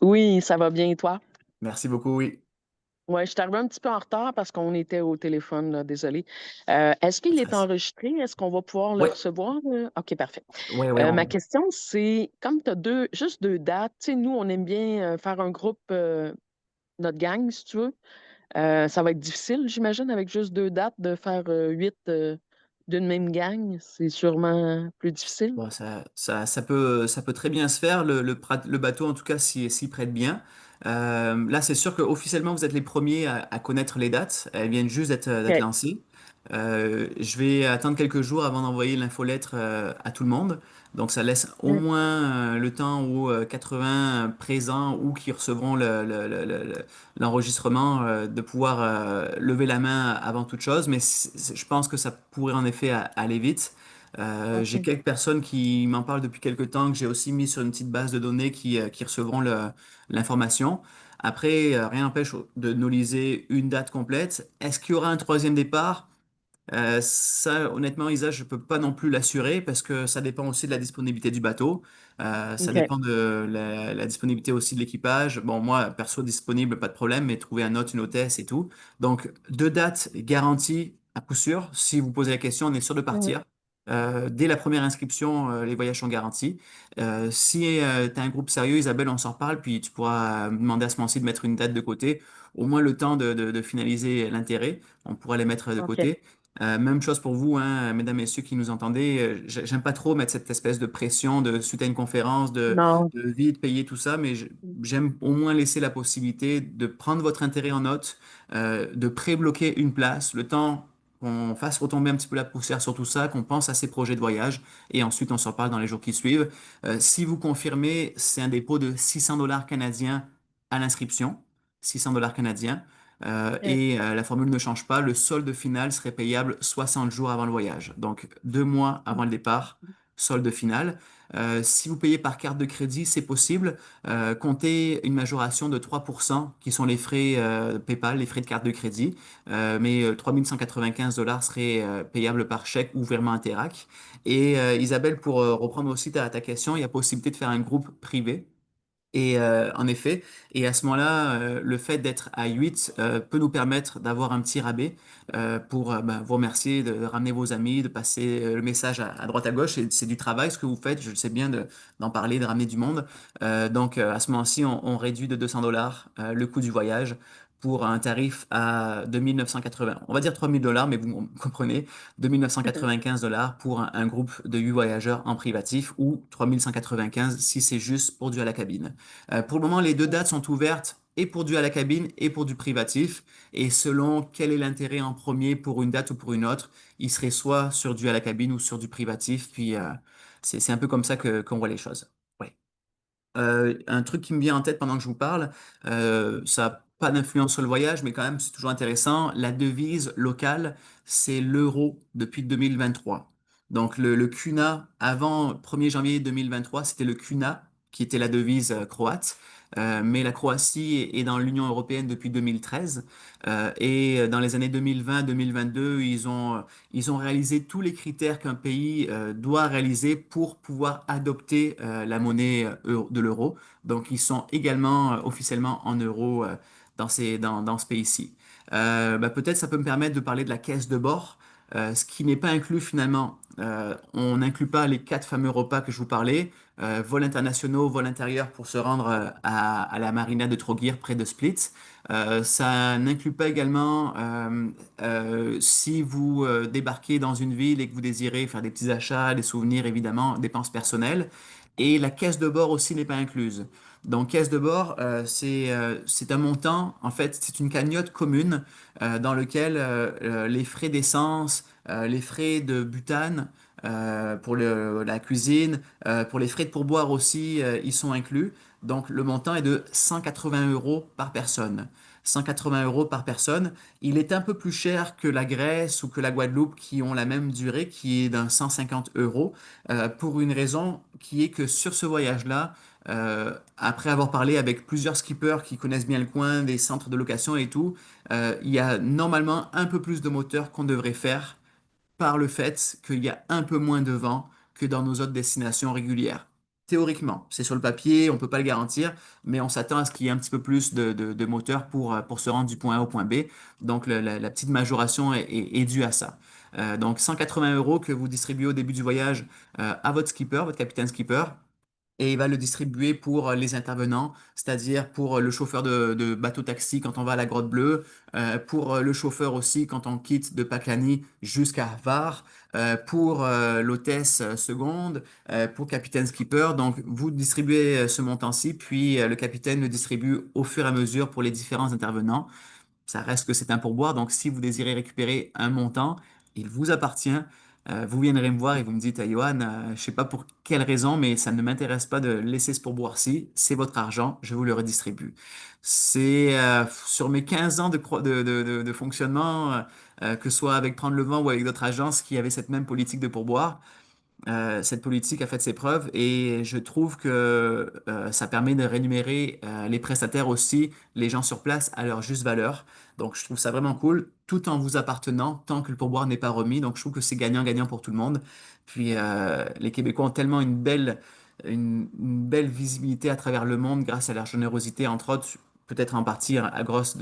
oui, ça va bien et toi? Merci beaucoup, oui. Ouais, je suis arrivée un petit peu en retard parce qu'on était au téléphone, là, désolée. Est-ce Pas de qu'il est stress. enregistré? Est-ce qu'on va pouvoir le Ouais, recevoir? OK, parfait. ouais, ouais. Ma question, c'est, comme tu as juste deux dates, tu sais, nous, on aime bien faire un groupe, notre gang, si tu veux. Ça va être difficile, j'imagine, avec juste deux dates, de faire huit d'une même gang. C'est sûrement plus difficile. Bon, ça peut très bien se faire, le bateau en tout cas s'y prête bien. Là, c'est sûr qu'officiellement, vous êtes les premiers à connaître les dates. Elles viennent juste d'être OK. lancées. Je vais attendre quelques jours avant d'envoyer l'infolettre à tout le monde. Donc, ça laisse au Mm. moins le temps aux 80 présents ou qui recevront l'enregistrement de pouvoir lever la main avant toute chose. Mais je pense que ça pourrait en effet aller vite. J'ai OK. quelques personnes qui m'en parlent depuis quelques temps, que j'ai aussi mis sur une petite base de données qui recevront l'information. Après, rien n'empêche de nous liser une date complète. Est-ce qu'il y aura un troisième départ? Ça, honnêtement, Isa, je peux pas non plus l'assurer parce que ça dépend aussi de la disponibilité du bateau. Ça OK. dépend de la disponibilité aussi de l'équipage. Bon, moi, perso disponible, pas de problème, mais trouver un hôte, une hôtesse et tout. Donc, deux dates garanties à coup sûr. Si vous posez la question, on est sûr de Mm. partir. Dès la première inscription, les voyages sont garantis. Si tu as un groupe sérieux, Isabelle, on s'en reparle, puis tu pourras me demander à ce moment-ci de mettre une date de côté, au moins le temps de finaliser l'intérêt. On pourra les mettre de OK. côté. Même chose pour vous, hein, mesdames, messieurs qui nous entendez. J'aime pas trop mettre cette espèce de pression de suite à une conférence, Non. de vite payer tout ça, mais j'aime au moins laisser la possibilité de prendre votre intérêt en note, de pré-bloquer une place, le temps. qu'on fasse retomber un petit peu la poussière sur tout ça, qu'on pense à ces projets de voyage et ensuite on s'en parle dans les jours qui suivent. Si vous confirmez, c'est un dépôt de 600 dollars canadiens à l'inscription, 600 dollars canadiens. La formule ne change pas. Le solde final serait payable 60 jours avant le voyage. Donc 2 mois avant le départ, solde final. Si vous payez par carte de crédit, c'est possible. Comptez une majoration de 3% qui sont les frais PayPal, les frais de carte de crédit. Mais 3195 dollars seraient payables par chèque ou virement Interac. Et Isabelle, pour reprendre aussi ta question, il y a possibilité de faire un groupe privé. Et en effet, et à ce moment-là, le fait d'être à 8 peut nous permettre d'avoir un petit rabais pour ben, vous remercier de ramener vos amis, de passer le message à droite à gauche. Et c'est du travail ce que vous faites, je sais bien d'en parler, de ramener du monde. Donc à ce moment-ci, on réduit de 200 dollars le coût du voyage pour un tarif à 2980. On va dire 3000 dollars, mais vous comprenez, 2995 dollars pour un groupe de 8 voyageurs en privatif ou 3195 si c'est juste pour du à la cabine. Pour le moment, les deux dates sont ouvertes et pour du à la cabine et pour du privatif. Et selon quel est l'intérêt en premier pour une date ou pour une autre, il serait soit sur du à la cabine ou sur du privatif. Puis c'est un peu comme ça qu'on voit les choses. Ouais. Un truc qui me vient en tête pendant que je vous parle, ça n'a pas d'influence sur le voyage, mais quand même, c'est toujours intéressant. La devise locale, c'est l'euro depuis 2023. Donc, le kuna, avant 1er janvier 2023, c'était le kuna, qui était la devise croate. Mais la Croatie est dans l'Union européenne depuis 2013. Et dans les années 2020-2022, ils ont réalisé tous les critères qu'un pays doit réaliser pour pouvoir adopter la monnaie de l'euro. Donc, ils sont également officiellement en euros dans ce pays-ci. Bah, peut-être ça peut me permettre de parler de la caisse de bord, ce qui n'est pas inclus finalement. On n'inclut pas les 4 fameux repas que je vous parlais, vols internationaux, vols intérieurs pour se rendre à la marina de Trogir près de Split. Ça n'inclut pas également si vous débarquez dans une ville et que vous désirez faire des petits achats, des souvenirs évidemment, dépenses personnelles. Et la caisse de bord aussi n'est pas incluse. Donc caisse de bord, c'est un montant, en fait, c'est une cagnotte commune dans lequel les frais d'essence, les frais de butane pour la cuisine, pour les frais de pourboire aussi, ils sont inclus. Donc le montant est de 180 euros par personne. 180 euros par personne. Il est un peu plus cher que la Grèce ou que la Guadeloupe qui ont la même durée, qui est d'un 150 euros, pour une raison qui est que sur ce voyage-là, après avoir parlé avec plusieurs skippers qui connaissent bien le coin, des centres de location et tout, il y a normalement un peu plus de moteurs qu'on devrait faire par le fait qu'il y a un peu moins de vent que dans nos autres destinations régulières. Théoriquement, c'est sur le papier, on ne peut pas le garantir, mais on s'attend à ce qu'il y ait un petit peu plus de moteurs pour se rendre du point A au point B. Donc la petite majoration est due à ça. Donc 180 euros que vous distribuez au début du voyage à votre skipper, votre capitaine skipper, et il va le distribuer pour les intervenants, c'est-à-dire pour le chauffeur de bateau-taxi quand on va à la Grotte Bleue, pour le chauffeur aussi quand on quitte de Paklani jusqu'à Var, pour l'hôtesse seconde, pour capitaine skipper. Donc, vous distribuez ce montant-ci, puis le capitaine le distribue au fur et à mesure pour les différents intervenants. Ça reste que c'est un pourboire, donc si vous désirez récupérer un montant, il vous appartient. Vous viendrez me voir et vous me dites, Johan, je ne sais pas pour quelle raison, mais ça ne m'intéresse pas de laisser ce pourboire-ci. C'est votre argent, je vous le redistribue. C'est sur mes 15 ans de fonctionnement, que ce soit avec Prendre le Vent ou avec d'autres agences qui avaient cette même politique de pourboire. Cette politique a fait ses preuves et je trouve que ça permet de rémunérer les prestataires aussi, les gens sur place à leur juste valeur. Donc je trouve ça vraiment cool, tout en vous appartenant, tant que le pourboire n'est pas remis. Donc je trouve que c'est gagnant-gagnant pour tout le monde. Puis les Québécois ont tellement une belle visibilité à travers le monde grâce à leur générosité, entre autres, peut-être en partie grâce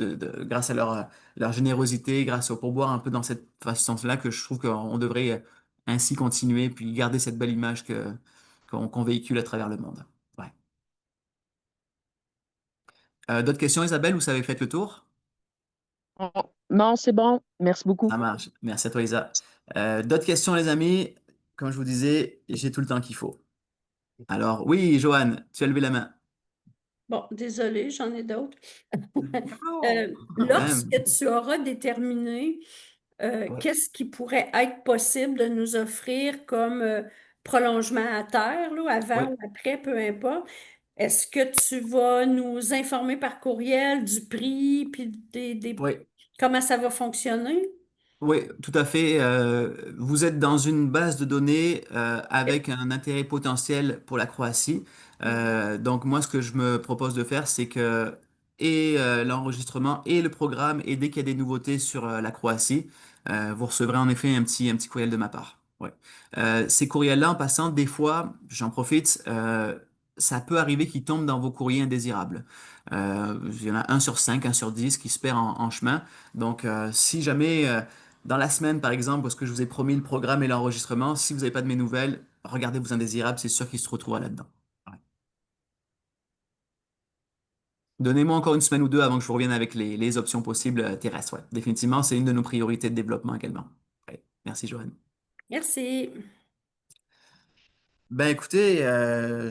à leur générosité, grâce au pourboire, un peu dans cette façon-là que je trouve qu'on devrait ainsi continuer, puis garder cette belle image qu'on véhicule à travers le monde. Ouais. D'autres questions, Isabelle, ou ça avait fait le tour? Oh, non, c'est bon. Merci beaucoup. Ça marche. Merci à toi, Isa. D'autres questions, les amis? Comme je vous disais, j'ai tout le temps qu'il faut. Alors, oui, Joanne, tu as levé la main. Bon, désolée, j'en ai d'autres. Oh, quand Lorsque même. tu auras déterminé Ouais. qu'est-ce qui pourrait être possible de nous offrir comme prolongement à terre, là, avant Oui, ou après, peu importe. Est-ce que tu vas nous informer par courriel du prix, puis oui. comment ça va fonctionner? Oui, tout à fait. Vous êtes dans une base de données avec un intérêt potentiel pour la Croatie. Donc moi, ce que je me propose de faire, c'est que l'enregistrement et le programme, et dès qu'il y a des nouveautés sur la Croatie, vous recevrez en effet un petit courriel de ma part. Ouais. Ces courriels-là, en passant, des fois, j'en profite, ça peut arriver qu'ils tombent dans vos courriers indésirables. Il y en a un sur 5, un sur 10 qui se perd en chemin. Donc, si jamais dans la semaine, par exemple, parce que je vous ai promis le programme et l'enregistrement, si vous n'avez pas de mes nouvelles, regardez vos indésirables, c'est sûr qu'ils se retrouvent là-dedans. Ouais. Donnez-moi encore une semaine ou deux avant que je vous revienne avec les options possibles terrestres. Ouais. Définitivement, c'est une de nos priorités de développement également. Ouais. Merci, Joanne. Merci. Ben écoutez,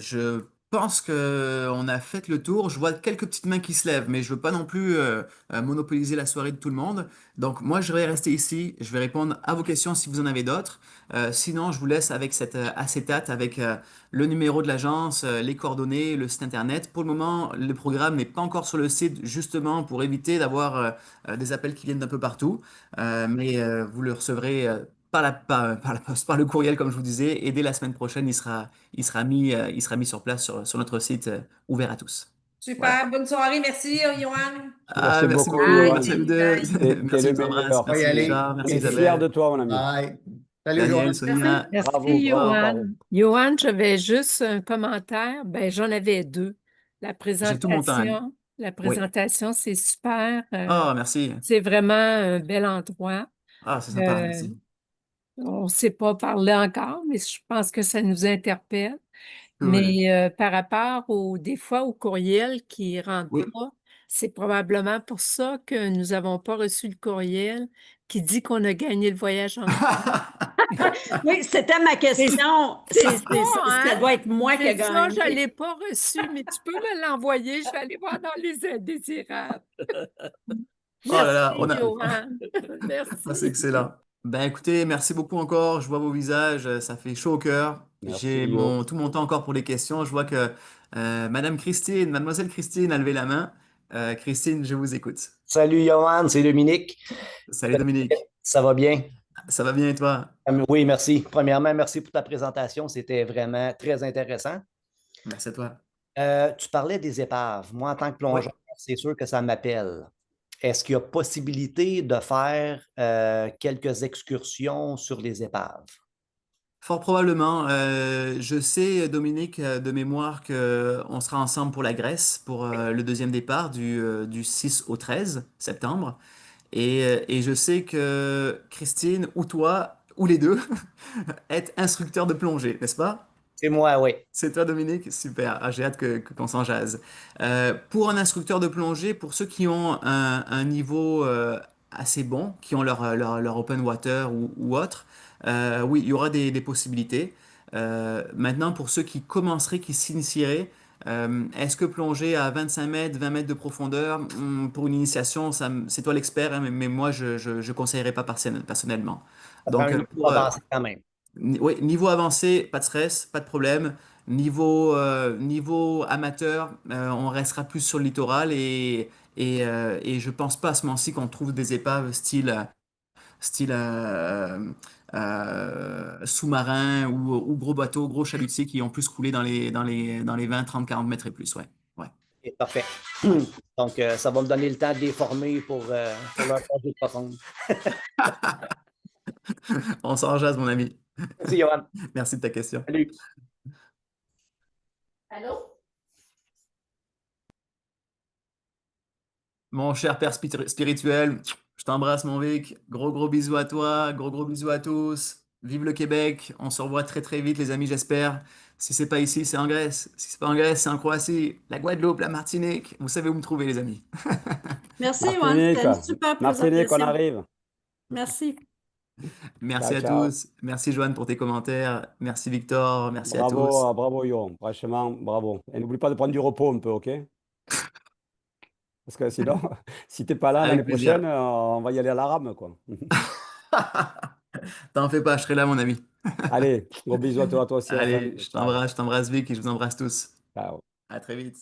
je pense que on a fait le tour. Je vois quelques petites mains qui se lèvent, mais je veux pas non plus monopoliser la soirée de tout le monde. Donc moi, je vais rester ici. Je vais répondre à vos questions si vous en avez d'autres. Sinon, je vous laisse avec cette acétate, avec le numéro de l'agence, les coordonnées, le site internet. Pour le moment, le programme n'est pas encore sur le site, justement pour éviter d'avoir des appels qui viennent d'un peu partout. Mais vous le recevrez. Par la poste, par le courriel, comme je vous disais, et dès la semaine prochaine, il sera mis sur place sur notre site ouvert à tous. Voilà. Super, bonne soirée, merci, Johan. Ah, Merci merci beaucoup, beaucoup. Johan. Merci à vous deux. Bye. T'es Merci, le je vous embrasse. meilleur. On va y Merci aller. Richard. Merci Et fier de Isabelle. toi, mon ami. Bye. Salut, Johan. Daniel, Sonia. Bravo, Merci, bravo, Johan. bravo. Johan, j'avais juste un commentaire. Ben, j'en avais deux. J'ai tout mon temps, Anne. La Oui. présentation, c'est super. Ah, merci. C'est vraiment un bel endroit. Ah, c'est sympa. Euh, Merci. on ne s'est pas parlé encore, mais je pense que ça nous interpelle. Cool. Mais par rapport des fois au courriel qui ne rentre Oui. pas, c'est probablement pour ça que nous n'avons pas reçu le courriel qui dit qu'on a gagné le voyage en Croatie. Oui, c'était ma question. C'est ça, hein? Ça doit être moi qui ai C'est ça, je ne gagné. l'ai pas reçu, mais tu peux me l'envoyer. Je vais aller voir dans les indésirables. Oh là Merci, là, Johan. ah, c'est Merci. excellent. Ben écoutez, merci beaucoup encore. Je vois vos visages, ça fait chaud au cœur. J'ai Merci, Yo. tout mon temps encore pour les questions. Je vois que Madame Christine, Mademoiselle Christine a levé la main. Christine, je vous écoute. Salut Johan, c'est Dominique. Salut Dominique. Ça va bien? Ça va bien et toi? Oui, merci. Premièrement, merci pour ta présentation. C'était vraiment très intéressant. Merci à toi. Tu parlais des épaves. Moi, en tant que Oui. plongeur, c'est sûr que ça m'appelle. Est-ce qu'il y a possibilité de faire quelques excursions sur les épaves? Fort probablement. Je sais, Dominique, de mémoire, qu'on sera ensemble pour la Grèce pour le deuxième départ du 6 au 13 septembre. Et je sais que Christine ou toi, ou les deux, êtes instructeur de plongée, n'est-ce pas? C'est moi, oui. C'est toi, Dominique? Super. Ah, j'ai hâte qu'on s'en jase. Pour un instructeur de plongée, pour ceux qui ont un niveau assez bon, qui ont leur open water ou autre, oui, il y aura des possibilités. Maintenant, pour ceux qui commenceraient, qui s'initieraient, est-ce que plonger à 25 mètres, 20 mètres de profondeur, pour une initiation, c'est toi l'expert, hein, mais moi, je conseillerais pas personnellement. Ça prend Donc, un niveau avancé quand même. Oui, niveau avancé, pas de stress, pas de problème. Niveau amateur, on restera plus sur le littoral et je pense pas à ce moment-ci qu'on trouve des épaves style sous-marin ou gros bateaux, gros chalutiers qui ont plus coulé dans les 20, 30, 40 mètres et plus. Ouais. Ouais. Ok, parfait. Donc, ça va me donner le temps de les former pour leur projet de profonde. On s'en jase, mon ami. Merci, Johan. Merci de ta question. Salut. Allô? Mon cher père spirituel, je t'embrasse, mon Vic. Gros, gros bisous à toi. Gros, gros bisous à tous. Vive le Québec. On se revoit très, très vite, les amis, j'espère. Si c'est pas ici, c'est en Grèce. Si c'est pas en Grèce, c'est en Croatie. La Guadeloupe, la Martinique. Vous savez où me trouver, les amis. Merci, Johan. Martinique, C'était une super Martinique, on présentation. arrive. Merci. Merci Ciao, à ciao. tous. Merci, Joanne, pour tes commentaires. Merci, Victor. Merci à tous. Bravo, bravo, Yo. Franchement, bravo. Et n'oublie pas de prendre du repos un peu, OK? Parce que sinon, si t'es pas là l'année Avec plaisir. prochaine, on va y aller à la rame, quoi. T'en fais pas, je serai là, mon ami. Allez, gros bisous à toi aussi, Allez, Raphaël. Ciao. je t'embrasse Vic et je vous embrasse tous. Ciao. À très vite.